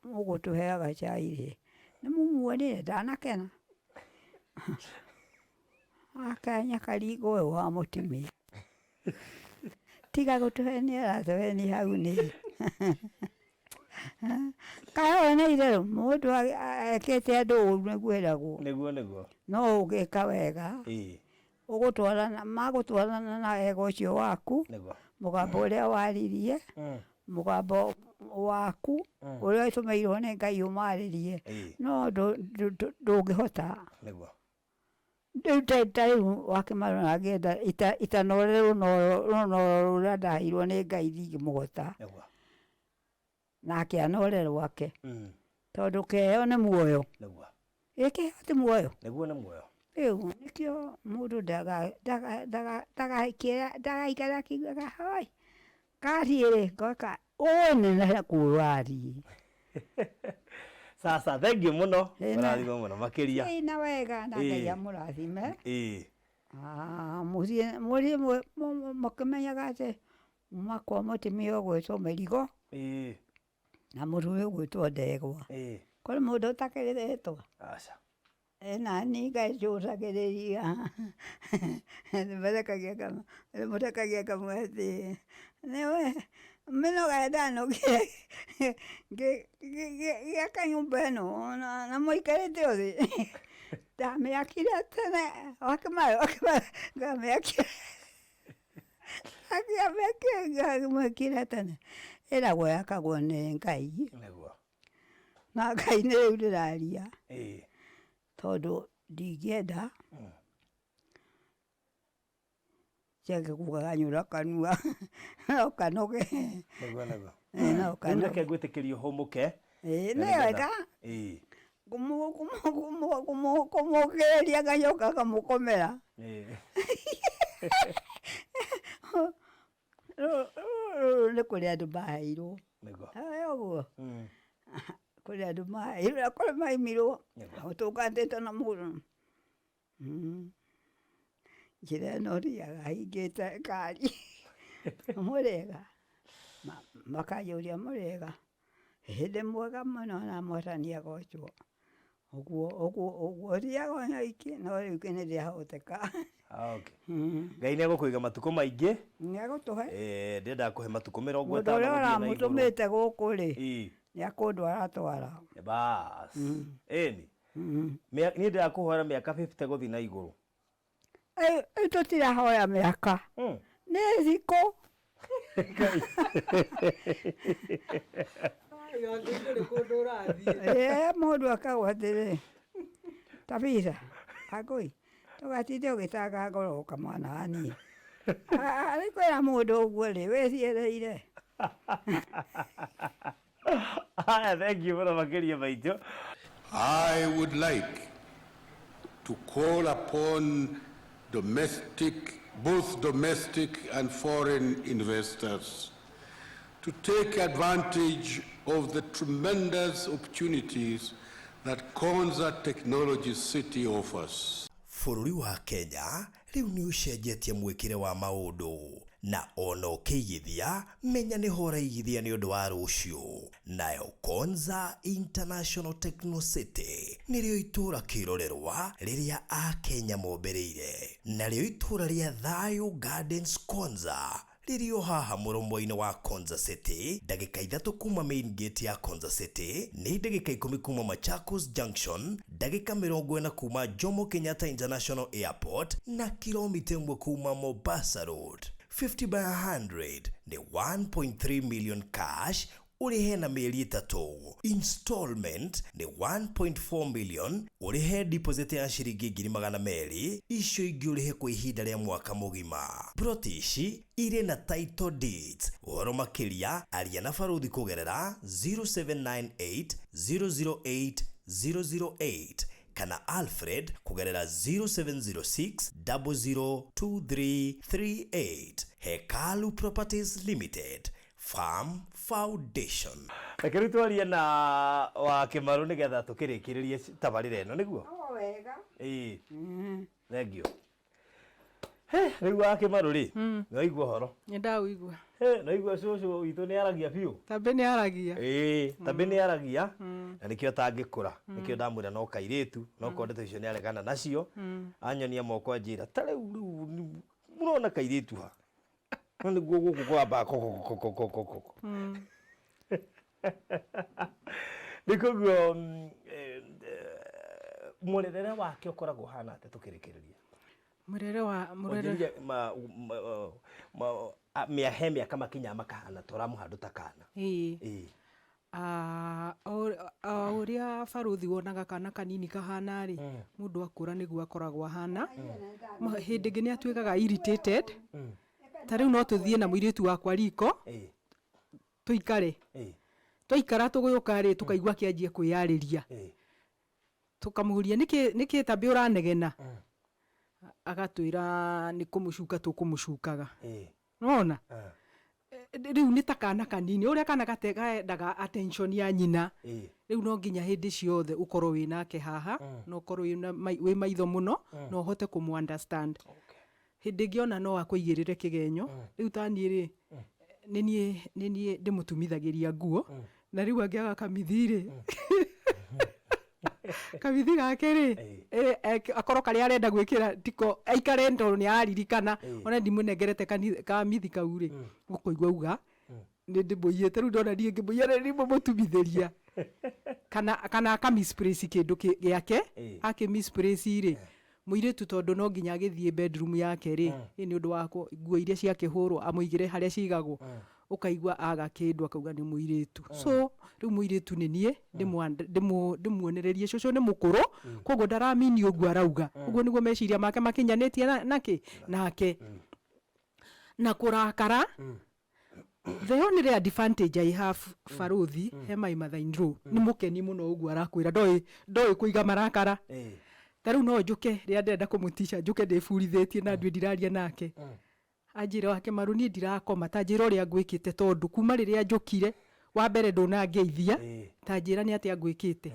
ũgũtũheaga cai-rĩ nĩ mũmuonire ndanakena. Akanya karingo we wa mũtumia. Tiga gũtũhe nĩaratũheni hau nĩ. Kaona itherũ mũndũ ekĩte andũ ũru nĩguo eragwo. Nĩguo. No ũgĩka wega. Magũtwarana na wega ũcio waku. Mũgambo ũrĩa waririe. Mũgambo waku ũrĩa ũtũmĩirwo nĩ Ngai ũmarĩrie. No ndũngĩhota. Rĩu ta rĩu wa Kĩmaru angĩenda itanorerwo rũnoro rũrĩa ndahirwo nĩ Ngai ndingĩmũhota. Nake anorerwo ake. Tondũ kĩheo nĩ muoyo. Kĩheo ti muoyo. Nĩguo nĩ muoyo. Rĩu nĩkĩo mũndũ ndagaikara akiugaga hoi kathiĩ-rĩ ngoka one na kũrari. Sasa thengiũ mũno mũrathime mũno makĩria. Ĩna wega na Ngai amũrathime. Mũkĩmenyaga atĩ uma kwa mũtumia ũgwĩtwo Mĩrigo na mũthuri ũgwĩtwo Ndegwa. Kũrĩ mũndũ ũtakĩrĩ rĩtwa. Aca. Nani ngacũthagĩrĩria mũrekagia kamwe atĩ nĩwe mĩnoga ndanogire gĩa kanyũmba ĩno na mũikarĩte ũthĩ ndamĩakire tene wa Kĩmaru ngamĩakire tene ĩragwo yakagwo nĩ Ngai na Ngai nĩ rĩu ndĩraria tondũ ndingĩenda ciage kũganyũra kanua no kanoge. No kanoge. Reke ngwĩtĩkĩrie ũhũmũke. Nĩ wega. Kũmũkĩrĩria gacoka kamũkomera. Nĩ kũrĩ andũ maheirwo. Ũguo. Kũrĩ andũ maheirwo kũrĩ maimirwo. Ũtũngatĩte na mũndũ. Njĩra ĩno thiaga hingĩte ngari. Mũrĩega. Makayũria mũrĩega. Hĩndĩ mwega mũno na Mwathani agocwo. Ũguo thiaga ona iki no rĩu nĩndĩrahoteka. Ngai nĩagũkũiga matukũ maingĩ. Nĩagũtũhe. Ndĩrenda kũhe matukũ 50 mũndũ ũrĩa ũramũtũmĩte gũkũ-rĩ nĩakũndwara twara. Bas. Ĩni. Niĩ ndĩrakũhoera mĩaka 50 gũthiĩ na igũrũ. Tũtirahoya mĩaka. Nĩ thikũ. Mũndũ akauga atĩrĩ, tabitha akũi tũgatinde ũgĩtanga ngoro kamwana waniĩ. Arĩ kwĩra mũndũ ũguo rĩ wĩciereire. Thank you mũno makĩria maitũ. I would like to call upon both domestic and foreign investors to take advantage of the tremendous opportunities that Konza Technology City offers. Bũrũri wa Kenya rĩu nĩ ũcenjetie mwĩkĩre wa maũndũ na ona ũkĩigithia menya nĩ hora igithia nĩ ũndũ wa rũciũ. Nayo Konza International Techno City nĩrĩo itũra kĩrorerwa rĩrĩa Akenya mombereire, narĩo itũra rĩa Thayũ Gardens Konza rĩrĩo haha mũromo-inĩ wa Konza City, ndagĩka 3 kuma main gate ya Konza City, nĩ ndagĩka 10 kuma Machakos Junction, ndagĩka 40 kuma Jomo Kenyatta International Airport na kilomita 1 kuma Mombasa Road. 50 by 100 ni 1.3 million cash urihe na mieri 3. Installment ni 1.4 million urihe deposit ya shilingi 200,000 icio ingĩ urihe kwa ihinda rĩa mwaka mugima. Protishi ire na title deeds. Ũhoro makĩria aria na baruthi kũgerera 0798 008 008 kana Alfred kugerera 0706 002338. Hekalu Properties Limited, Farm Foundation. Lakini tuaria na wa Kimaru nigetha tukirikiririe tabarira eno niguo. Wega. Thank you. Rĩu wa Kimaru ri, naigua horo. Nĩndawigua. Naigua cũcũ witũ nĩ aragia biũ. Tambe nĩ aragia. Tambe nĩ aragia. Na nĩkĩo tangĩkũra. Nĩkĩo ndamwĩra no kairĩtu, no kondeto icio nĩ aregana nacio. Anyonia moko anjĩra, ta rĩu mũrona kairĩtu ha. Nĩguo gũkũ kwamba kokokokokokoko. Nĩkoguo mũrerere wake ũkoragwo hana atĩ tũkĩrĩkĩrĩria. Mũrere mĩaka makinya makahana tũramũhandũ ta kana. Ũrĩa baruthi wonaga kana kanini kahana rĩ, mũndũ akũra nĩguo akoragwo ahana. Hĩndĩ ĩngĩ nĩ atuĩkaga irritated. Ta rĩu no tũthiĩ na mũirĩtu wakwa riko tũikare. Twaikara tũgũyũka rĩ tũkaigua kĩanjie kwĩyarĩria. Tũkamũria nĩkĩ tambe ũranegena? Agatwĩra nĩ kũmũcuka tũkũmũcukaga. Nona? Rĩu nĩ ta kana kanini ũrĩa kana gatendaga attention ya nyina. Rĩu no nginya hĩndĩ ciothe ũkorwo wĩ nake haha, no ũkorwo wĩ maitho mũno, no ũhote kũmũ understand. Hĩndĩ ĩngĩ ona no akũigĩrĩre kĩgenyo. Rĩu ta niĩ rĩ, nĩ niĩ ndĩmũtumithagĩria nguo, na rĩu angĩaga kamithi rĩ. Kamithi gake rĩ, akorwo karĩa arenda gwĩkĩra tiko aikare ndo nĩ aririkana, ona ndimũnengerete kamithi kau rĩ, ũkũigua uga nĩ ndĩmũiyĩte rĩu ndona niĩ ngĩmũiya nĩ ndĩmũtumithĩria. Kana akamisprace kĩndũ gĩake, akĩmisprace rĩ, mũirĩtu tondũ no nginya agĩthiĩ bedroom yake rĩ, nĩ ũndũ wa nguo iria ciakĩhũrwo amũigĩre harĩa cigagwo, ũkaigua aga kĩndũ akauga nĩ mũirĩtu. So rĩu mũirĩtu nĩ niĩ ndĩmuonererie cũcũ nĩ mũkũrũ, koguo ndaramini ũguo arauga. Ũguo nĩguo meciria make makinyanĩtie nake. Na kũrakara, the only advantage I have baruthi he my mother-in-law nĩ mũkeni mũno ũguo arakwĩra ndoĩ kũiga marakara. Ta rĩu no njũke rĩrĩa ndĩrenda kũmũtica njũke ndĩbũrithĩtie na ndue ndiraria nake. Anjĩra wa Kimaru niĩ ndirakoma, ta njĩra ũrĩa ngwĩkĩte tondũ kuma rĩrĩa njũkire wa mbere ndũnangeithia, ta njĩra nĩ atĩa ngwĩkĩte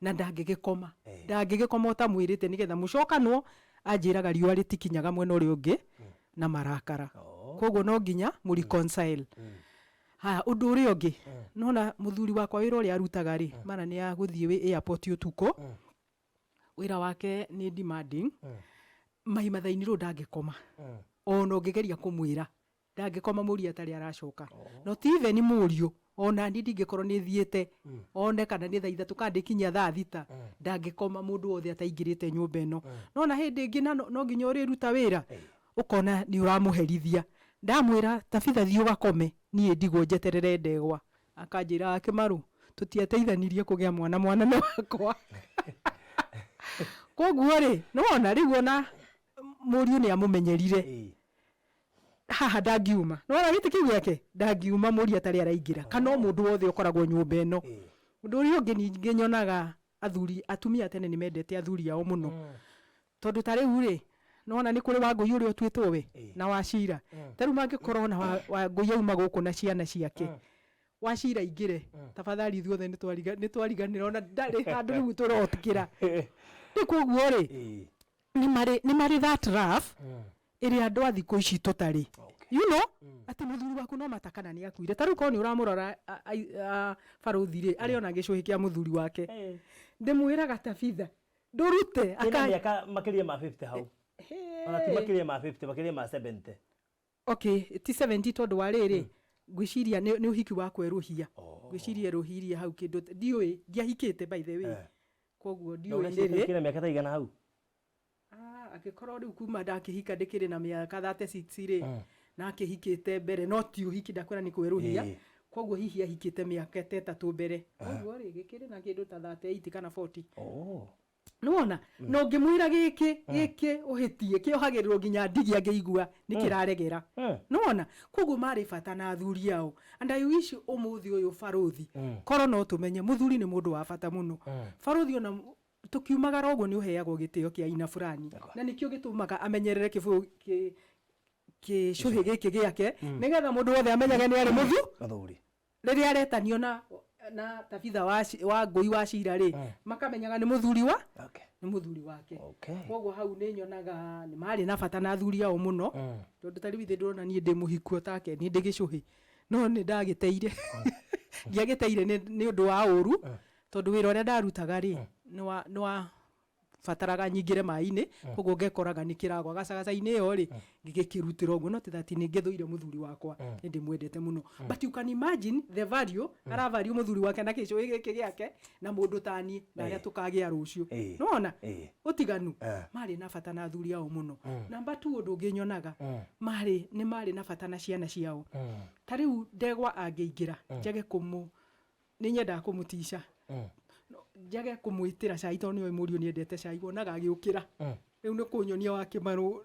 na ndangĩgĩkoma ũtamwĩrĩte nĩgetha mũcokanwo. Anjĩraga riũa rĩtikinyaga mwena ũrĩa ũngĩ na marakara, koguo no nginya mũreconcile. Ũndũ ũrĩa ũngĩ nona mũthuri wakwa wĩra ũrĩa arutaga rĩ, mana nĩ agũthiĩ airport ũtukũ, wĩra wake nĩ demanding. Mahimatha-inĩ ndangĩkoma, ona ũngĩgeria kũmwĩra ndangĩkoma mũria atarĩ aracoka. Not even mũriũ ona niĩ ndingĩkorwo nĩ thiĩte one kana nĩ thaa 3 kandĩkinyia thaa 6 ndangĩkoma mũndũ wothe ataingĩrĩte nyũmba ĩno. Nona hĩndĩ ĩngĩ no nginya ũrĩruta wĩra ũkona nĩ ũramũherithia. ndamwira Tabitha thiĩ gakome niĩ ndigwo njeterere ndegwa akanjĩra Akimaru tutiateithanirie kũgĩa mwana nĩ wakwa koguo rĩ nona rĩu ona mũriũ nĩ amũmenyerire haha ndangiuma nona gĩtĩ kĩu gĩake ndangiuma mũriũ atarĩ araingĩra kana mũndũ wothe ũkoragwo nyũmba ĩno ũndũ ũrĩa ũngĩ ningĩ nyonaga atumia tene nĩ mendete athuri ao mũno tondũ ta rĩu rĩ nona nĩ kũrĩ Wangũi ũrĩa ũtuĩtwo we na Wachira tarĩu mangĩkorwo na Wangũi auma gũkũ na ciana ciake Wachira ingĩre tafadhali ithuothe nĩ twariganĩra ona ndarĩ handũ rĩu tũrotikĩra nĩ koguo rĩ nĩ marĩ that rough ĩrĩa andũ a thikũ ici tũtarĩ you know atĩ mũthuri waku no matakana nĩ akuire tarĩu korwo nĩ ũramũrora barothi rĩ arĩ ona gĩcũhĩ kĩa mũthuri wake ndĩmwĩraga Tabitha ndũrute mĩaka makĩria ma 50 hau ona ti makĩria ma 50 makĩria ma 70 okay ti 70 tondũ wa rĩrĩ ngwĩciria nĩ ũhiki wa kwerũhia ngwĩciria rũhiria hau kĩndũ ndiũĩ ndiahikĩte by the way koguo ndiũĩ rĩrĩ kĩna mĩaka ta igana hau agĩkorwo rĩu kuma ndakĩhika ndĩkĩrĩ na mĩaka 36 rĩ na akĩhikĩte mbere no ti ũhiki ndakwĩra nĩ kwerũhia koguo hihi ahikĩte mĩaka 3 mbere koguo rĩ gĩkĩrĩ na kĩndũ ta 38 kana 40 nona no ngĩmwĩra gĩkĩ ũhĩtie kĩohagĩrĩrwo nginya ndigi angĩigua nĩ kĩraregera nona koguo marĩ bata na athuri ao and I wish ũmũthĩ ũyũ barothi korwo no tũmenye mũthuri nĩ mũndũ wa bata mũno barothi ona tukiumagara ũguo nĩ ũheagwo gĩtĩo kĩa aina fulani na nĩkĩo gĩtũmaga amenyerere kĩcũhĩ gĩkĩ gĩake nĩgetha mũndũ wothe amenyage nĩ arĩ mũthuri rĩrĩa aretanio na Tabitha Wangũi Wachira rĩ makamenyaga nĩ mũthuri wake koguo hau nĩ nyonaga nĩ marĩ na bata na athuri ao mũno tondũ tarĩ withe ndĩrona niĩ ndĩ mũhikuo take niĩ ndĩ gĩcũhĩ no nĩ ndagĩteire ndiagĩteire nĩ ũndũ wa ũru tondũ wĩra ũrĩa ndarutaga rĩ nĩ wa bataraga nyingĩre maĩ-inĩ koguo ngekoraga nĩ kĩragwa gacagaca-inĩ ĩyo rĩ ngĩkĩrutĩra ũguo no tithati nĩ ngĩthũire mũthuri wakwa nĩ ndĩmwendete mũno but you can imagine the value aravalue mũthuri wake na gĩcũhĩ gĩkĩ gĩake na mũndũ tani na arĩa tũkagĩa rũciũ nona ũtiganu marĩ na bata na athuri ao mũno namba 2 ũndũ ũngĩ nyonaga nĩ marĩ na bata na ciana ciao ta rĩu ndegwa angĩingĩra njage nĩ nyendaga kũmũtica njage kũmwĩtĩra cai tondũ nĩwe mũriũ nĩendete cai wonaga agĩũkĩra rĩu nĩ kũnyonia wa Kĩmarũ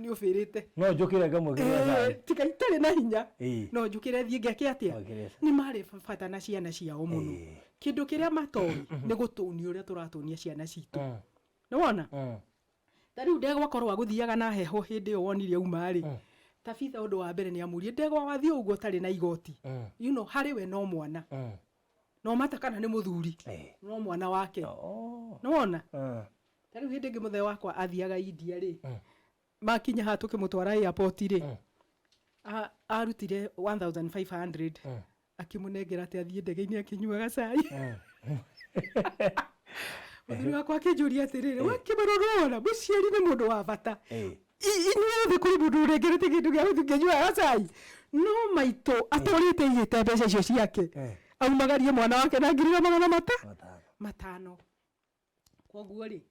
nĩ ũbĩrĩte no njũkĩre ngamwĩkĩra tiga itarĩ na hinya no njũkĩre thiĩ ngeke atĩa nĩ marĩ bata na ciana ciao mũno kĩndũ kĩrĩa matoĩ nĩ gũtũnia ũrĩa tũratũnia ciana citũ nĩ wona ta rĩu ndegwa korwo agũthiaga na heho hĩndĩ ĩyo wonire auma rĩ Tabitha ũndũ wa mbere nĩ amũrie ndegwa wathiĩ ũguo tarĩ na igoti you know harĩ we no mwana no matakana nĩ mũthuri no mwana wake no wona ta rĩu hĩndĩ ĩngĩ mũthee wakwa athiaga India rĩ makinya ha tũkĩmũtwara airport rĩ arutire 1500 akĩmũnengera atĩ athiĩ ndege-inĩ akĩnyuaga cai mũthuri wakwa akĩnjũria atĩrĩrĩ Kĩmarũ mũciari nĩ mũndũ wa bata inyuothe kũrĩ mũndũ ũrengerete kĩndũ gĩa gũthiĩ ngĩnyuaga cai no maitũ atũrĩte igĩte mbeca icio ciake aumagarie mwana wake na 500 koguo rĩ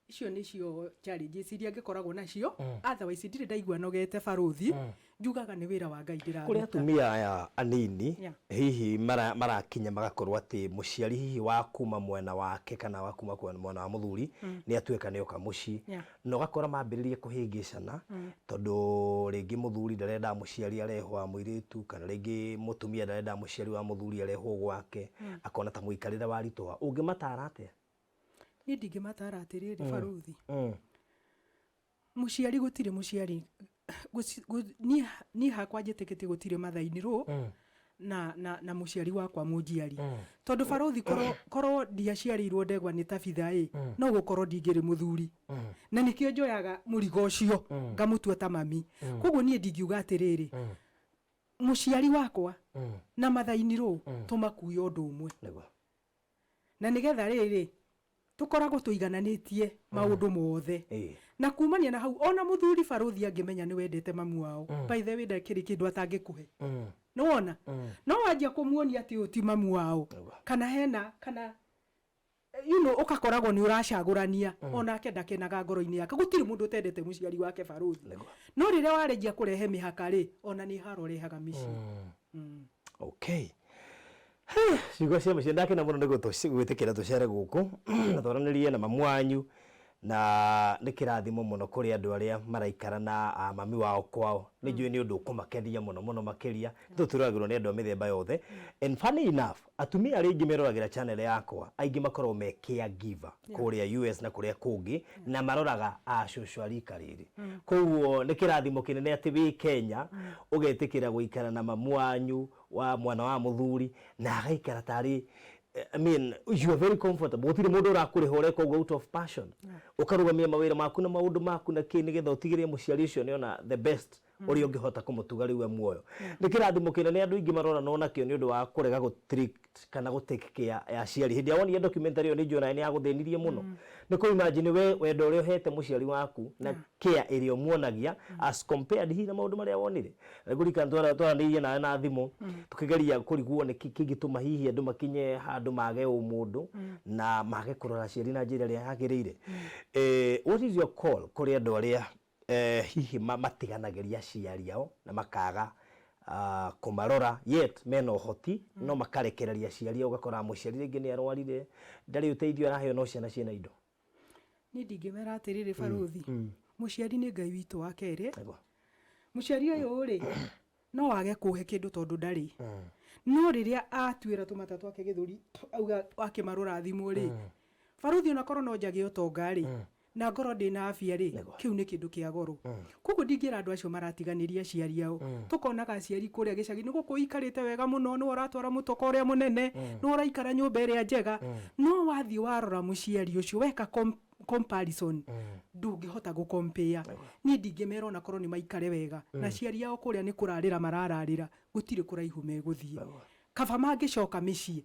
icio nĩcio challenges iria ngĩkoragwo nacio otherwise ndirĩ ndaigua nogete barothi njugaga nĩ wĩra wa Ngai ndĩraruta kũrĩ atumia aya anini hihi marakinya magakorwo atĩ mũciari hihi wa kuma mwena wake kana wa kuma mwena wa mũthuri nĩ atuĩka nĩ oka mũciĩ na ũgakora mambĩrĩrie kũhĩngĩcana tondũ rĩngĩ mũthuri ndarenda mũciari arehwo wa mũirĩtu kana rĩngĩ mũtumia ndarenda mũciari wa mũthuri arehwo gwake akona ta mũikarĩre wa ritũha ũngĩmatara atĩa niĩ ndingĩmatara atĩrĩrĩ barothi mũciari gũtirĩ mũciari niĩ hakwa njĩtĩkĩtie gũtirĩ mathainĩrwo na mũciari wakwa mũnjiari tondũ barothi korwo ndiaciarĩirwo ndegwa nĩ Tabitha no gũkorwo ndingĩrĩ mũthuri na nĩkĩo njoyaga mũrigo ũcio ngamũtua ta mami koguo niĩ ndingiuga atĩrĩrĩ mũciari wakwa na mathainĩrwo tũmakuye ũndũ ũmwe na nĩgetha rĩrĩ tukoragwo tuigananĩtie maũndũ mothe na kumania na hau ona mũthuri barothi angĩmenya nĩ wendete mamu wao by the way ndakĩrĩ kĩndũ atangĩkũhe no wona no wanjia kũmuonia atĩ ũti mamu wao kana hena kana ukakoragwo ni uracagurania onake ndakenaga ngoro-ini yake gutiri mundu utendete muciari wake baruthi no riria waregia kurehe mihaka ri ona ni haro rehaga mici okay ciugo cia muciĩ ndakena mũno nĩguo gwĩtĩkĩra tũcere gũkũ na twaranĩrie na mamu wanyu na nĩ kĩrathimo mũno kũrĩ andũ arĩa maraikara na mami wao kwao nĩ njũĩ nĩ ũndũ ũkũmakenia mũno makĩria tũturagĩrwo nĩ andũ a mĩthemba yothe and funny enough atumia arĩa aingĩ meroragĩra channel yakwa aingĩ makoragwo me caregiver kũrĩa US na kũrĩa kũngĩ na maroraga acũcũ a rika rĩrĩ koguo nĩ kĩrathimo kĩnene atĩ wĩ Kenya ũgetĩkĩra gũikara na mamu wanyu wa mwana wa mũthuri na agaikara tarĩ I mean, you are very comfortable. Gutire mundu urakuriha ureka ugo out of passion. Ukarugamia mawira maku na maundu maku na kini getha utigirie muciari ucio ni ona the best uri ungihota kumutuga riwe muoyo. Ni kirathimo kinene andu ingi marora nona kio ni undu wa kurega go trick kana go take care ya ciari. Hindi awoni ya documentary yo ni njona ni aguthenirie muno. Ni ko imagine we wendo uri uhete muciari waku na care iri omuonagia as compared hi na maundu maria wonire. Ngurika twaranirie na thimu tukigeria kuriguo ni kigituma hihi andu makinye handu mage umundu na mage kurora ciari na njira ria yagirire. What is your call kuri andu aria hihi matiganagĩria ciari ao na makaga kumarora yet mena uhoti no makarekereria ciari ao ugakora muciari ringi ni arwarire ndari uteithio araheo no ciana ciena indo ni ndingĩmera atiriri baruthi muciari ni Ngai witu wa keri muciari uyu ri no wage kuhe kindu tondu ndari no riria atuira tumata twake githuri auga akimarora thimu ri baruthi ona korwo no njage utonga ri na ngoro ndina afia ri kiu ni kindu kia goro kuko ndingira andu acio maratiganiria ciari ao tukonaga ciari kuria gicagi ni guku ikarite wega muno no uratwara mutoka uria munene no uraikara nyumba iria njega no wathi warora muciari ucio weka comparison ndungihota gukompea ni ndingimera ona korwo ni maikare wega na ciari ao kuria ni kurarira marararira gutire kuraihu meguthie kaba mangicoka micii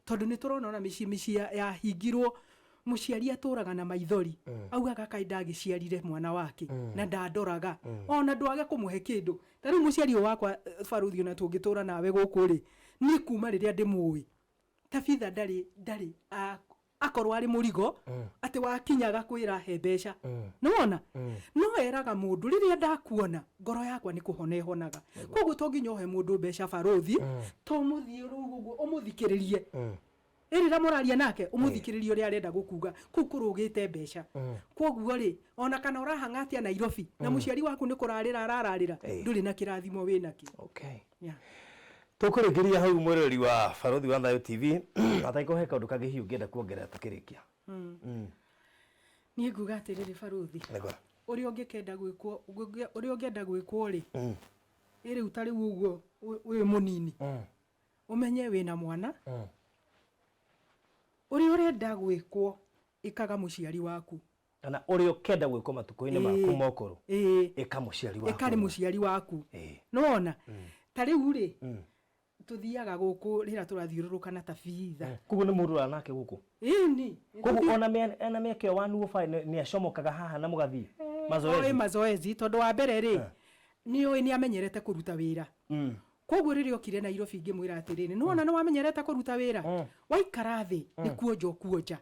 tondu ni turona ona micii ya hingirwo muciari aturaga na maithori augaga kaida agiciarire mwana wake na ndandoraga ona ndwage kumuhe kindu tari muciari wakwa baruthi ona tungitura nawe guku ri ni kuma riria ndimui tabitha ndari akorwo ari murigo ati wakinyaga kwira he mbeca nona no eraga mundu riria ndakuona ngoro yakwa ni kuhona ihonaga koguo to nginya he mundu mbeca baruthi to muthie ruguo umuthikiririe erira muraria nake umuthikiririo ri arenda gukuga kukurugite mbeca koguo ri ona kana urahangatia Nairobi na muciari waku ni kurarira arararira nduri na kirathimo winaki okay yeah tukurikiria hau mwirori wa baruthi wa Thayo TV ataiko he kaundu kage hiu ngenda kuongerera tukirikia ni nguga atiriri baruthi uri ungikenda gwikwo ri iri utari uguo wi munini umenye wina mwana uri urenda gwikwo ikaga muciari waku kana uri ukenda gwikwo matuko-ini maku mokoro ika muciari waku ikari muciari waku nona tari uri tuthiaga guku rira turathiururuka na tabitha kugo ni mundu anake guku ni kugo ona meke 105 ni acomokaga haha na mugathie mazoezi tondu wa mbere ri ni amenyerete kuruta wira koguo ririo kire na Nairobi ngimwira atiriri nona no wamenyerete kuruta wira waikara thi ni kuonja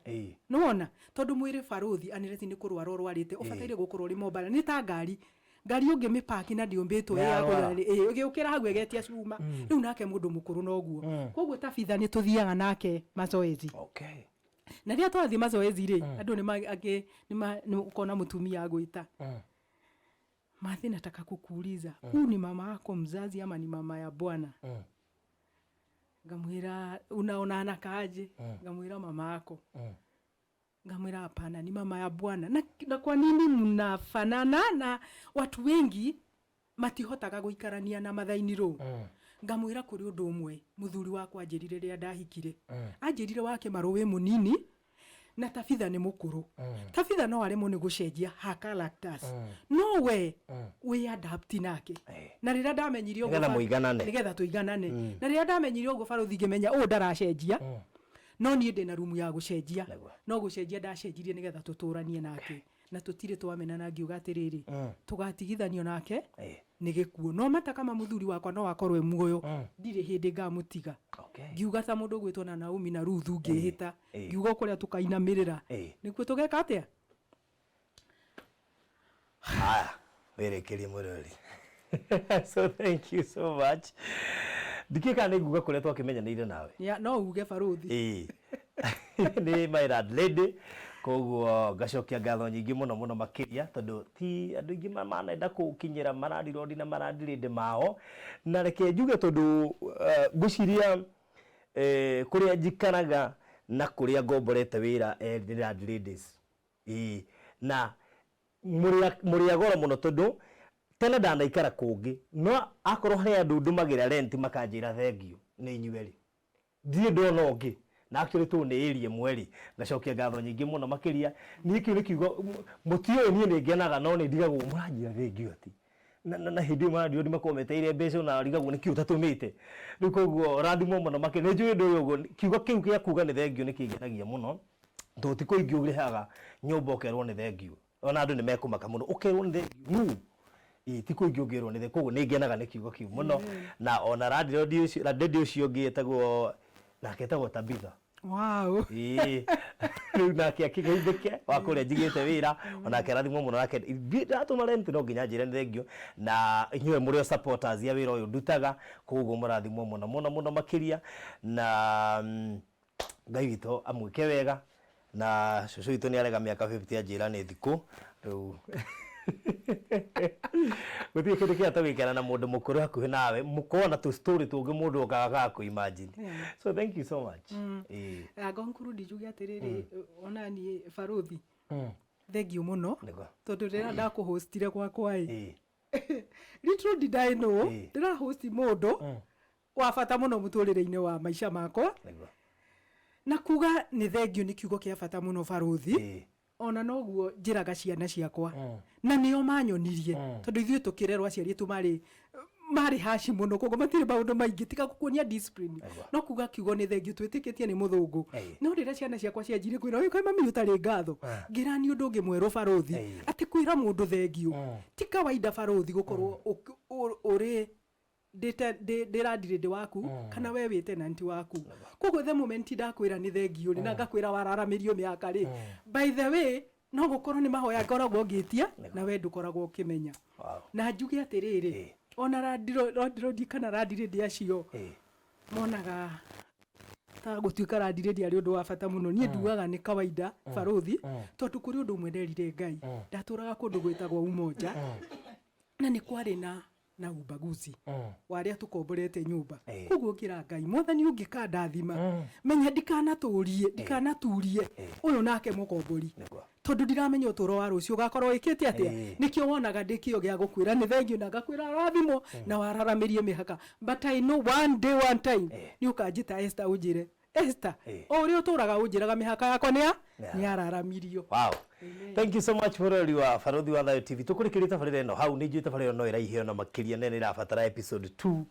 nona tondu mwiri baruthi anireti ni kurwara rwarite ubataire gukorwo ri mobile ni ta ngari ungimipaki na ndiombetwo ya ugiukira hagu egetia cuma riu nake mundu mukuru noguo koguo tabitha ni tuthiaga nake mazoezi okay na ria twathi mazoezi ri andu ni ukona mutumia agwita Mathi nataka kukuuliza huu ni mama yako mzazi ama ni mama ya bwana? Ngamwira unaona anakaaje? Ngamwira mama yako. Ngamwira hapana ni mama ya bwana. Na kwa nini mnafanana? Na watu wengi matihotaga guikarania na mathainiro. Ngamwira kuri undu umwe muthuri wakwa anjirire ria ndahikire. Anjirire wake marowe munini na tabitha ni mukuru. Tabitha no aremo ni gucenjia ha characters. No we we adapt nake. Na rira ndamenyirio nigetha tuiganane. Na rira ndamenyirio go baruthi ngimenya o ndaracenjia. No nie ndina rumu ya gucenjia. No gucenjia ndacenjirie nigetha tuturanie nake. na tutire twamenana ngiuga atiriri tugatigithanio nake ni gikuo no mata kama muthuri wakwa no akorwe muoyo ndire hindi ngamutiga ngiuga ta mundu gwitwo na Naomi na Ruthu ngihita ngiuga kuria tukainamirira nikuo tugeka atia werekerie murori. So thank you so much. Dikika ni nguga kuria twakimenyanire nawe no uge baruthi ni my lady koguo gacokia ngatho nyingi muno makiria tondu ti andu ingi manenda kukinyira maradirodi na maradirinde mao na reke njuge tondu guciria kuria njikaraga na kuria ngomborete wira ladies na muria goro muno tondu tena ndanaikara kungi no akorwo hari andu ndumagira rent makanjira thengio ni inyueri ndie ndona ungi na actually tu ni area mweri ngacokia ngatho nyingi muno makiria ni kiu ni kiugo mutio ni ngenaga no ni ndigagwo muranjira thengio ati na hindi maradio ndi makometeire mbeca na rigagwo ni kiu tatumite riu koguo rathimo muno makiria njui ndu ugo kiugo kiu kia kuga ni thengio ni kingenagia muno ndo ti kuingi urihaga nyumba ukerwo ni thengio ona andu ni mekumaka muno ukerwo ni thengio ti kuingi ungirwo ni thengio koguo ni ngenaga ni kiugo kiu muno na ona radio cio ngietagwo nake etagwo Tabitha. Wow. Riu nake akigeithike wa kuria njigite wira ona kerathimo muno nake ndatuma rent no nginya njire ni thengio na inyuĩ mũrĩ supporters ya wira ũyũ ndutaga koguo mũrathimwo muno makiria na Ngai witũ amwĩke wega na cũcũ witũ nĩ arega mĩaka 50 anjĩra nĩ thikũ rĩu gũtirĩ kĩndũ kĩrĩa ta wĩkana na mũndũ mũkũrũ hakuhĩ nawe mũkona tu story tũngĩ mũndũ ũkaga kũ imagine. So thank you so much. Ngonkuru ndijuge atiriri ona niĩ baruthi thengio muno tondu rĩrĩa ndakũhostire gwakwa little did I know ndĩra host mũndũ wa bata muno mũtũrĩre-inĩ wa maica makwa na kuga nĩ thengio nĩ kiugo kĩa bata muno baruthi ona noguo njiraga ciana ciakwa na nio manyonirie tondu ithuĩ tukirerwo aciari tu mari hashi muno koguo matire maundu maingi tika kukuonia discipline no kuga kiugo ni thengio twitikitie ni muthungu no rĩrĩa ciana ciakwa cianjire kwira uyu kai mami utari ngatho ngirani undu ungi mweru baruthi ati kwira mundu thengio ti kawaida baruthi gukorwo uri ndĩradirĩndĩ waku kana we wĩ tenant waku koguo the moment ndakwĩra nĩ thengio na ngakwĩra wararamĩrio mĩaka rĩ by the way no gũkorwo nĩ mahoya ngoragwo ngĩtia na we ndũkoragwo ũkĩmenya na njuge atĩrĩrĩ ona radirodi kana radirĩndĩ acio monaga ta gũtuĩka radirĩndĩ arĩ ũndũ wa bata mũno niĩ nduaga nĩ kawaida baruthi tondũ kũrĩ ũndũ ũmwe nderire Ngai ndatũraga kũndũ gwĩtagwo Umoja na nĩ kwarĩ na ubaguzi waria tukomborete nyumba koguo kira Ngai mwathani ungikanda thima menya ndikanaturie uyu nake mukombori tondu ndiramenya uturo wa rucio gakorwo ikite atia nikio wonaga ndikio gya gukwira ni thengio na gakwira rathimo na wararamirie mihaka but I know one time ni ukanjita Esther unjire Esther uri uturaga unjiraga mihaka yakwa ni araramirio. Wow. Thank you so much for all your Baruthi wa Thayo TV. Tukurikirite barire no hau ni njuite barire no iraihe no makiria nene irabatara episode 2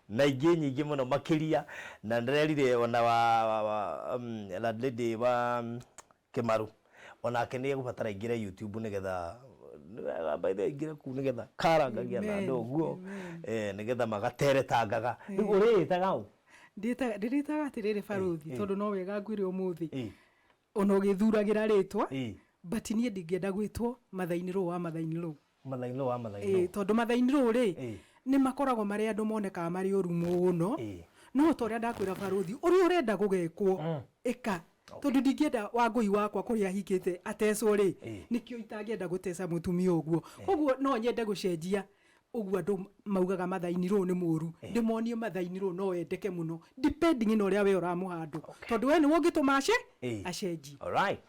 na ingi nyingi muno makiria na ndererire ona wa lady wa Kimaru ona kene gubatara ingire YouTube nigetha by the ingire ku nigetha karangagia na ndoguo nigetha magatere tangaga uritaga u nditaga atiriri Baruthi tondu no wega ngwire umuthi ono githuragira ritwa but niĩ ndingĩenda gwĩtwo mathainĩro wa mathainĩro tondu mathainĩro ri nĩ makoragwo marĩ andũ monekaga marĩ ũru mũno no ta ũrĩa ndakwĩra Baruthi ũrĩa ũrenda gũgekwo ĩka tondu ndingĩenda Wangũi wakwa kũrĩa hikĩte atecwo rĩ nĩkĩo itangĩenda gũteca mũtumia ũguo ũguo no nyende gũcenjia ũguo andũ maugaga mathainĩro nĩ mũru ndĩmonie mathainĩro no endeke mũno depending na ũrĩa we ũramũhandũ tondu we nĩ ũngĩtũma acenji. Alright.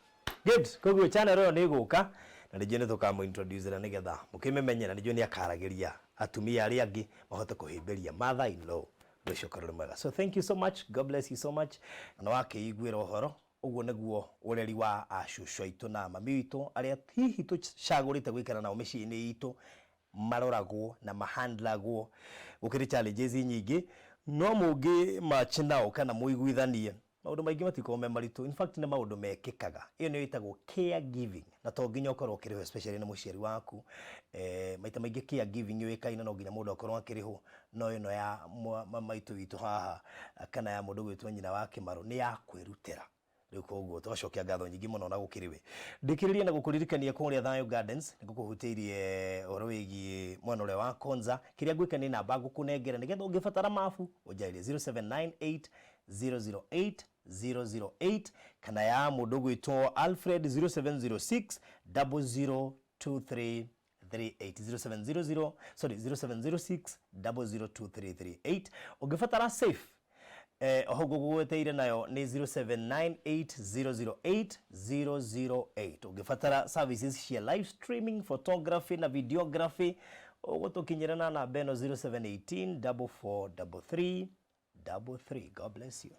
Good. Koguo channel ĩyo nĩ gũka na nĩjue nĩ tũkamũ introduce na nĩgetha mũkĩmemenye na nĩjue nĩ akaragĩria atumia arĩa angĩ mahote kũhĩmbĩria mother in law rũcoka mwega. So thank you so much. God bless you so much. Na wakĩiguĩra ũhoro ũguo nĩguo ũreri wa acũcũ aitũ na mami witũ arĩa hihi tũcagũrĩte gwĩkara nao mĩciĩ-inĩ itũ maroragwo na mahandlagwo gũkĩrĩ challenges nyingĩ no mũngĩ match nao kana mũiguithanie maundu maingi matikome maritu, in fact ni maundu mekikaga. Iyo ni yitagwo caregiving, na to nginya ukorwo ukiriho, especially na muciari waku. Maita maingi caregiving yoikaina no nginya mundu akorwo akiriho, no ino ya maitu witu haha kana ya mundu gwitwa nyina wa Kimaru ni ya kwirutira. Riu koguo twacokia ngatho nyingi muno na gukiriwe ndikiriria na gukuririkania kuria Thayo Gardens nigukuhutiirie oro wigi mwana ule wa Konza. Kiria gwika ni namba ngukunengera nigetha ungifatara mafu ujairie 0798008008 kana ya mundu gwitwo Alfred 0706 002338 0706 002338. Ungifatara safe hogo gweteire nayo ni 0798008008. Ungifatara services cia live streaming, photography na videography ugutukinyira na namba 0718 443333. God bless you.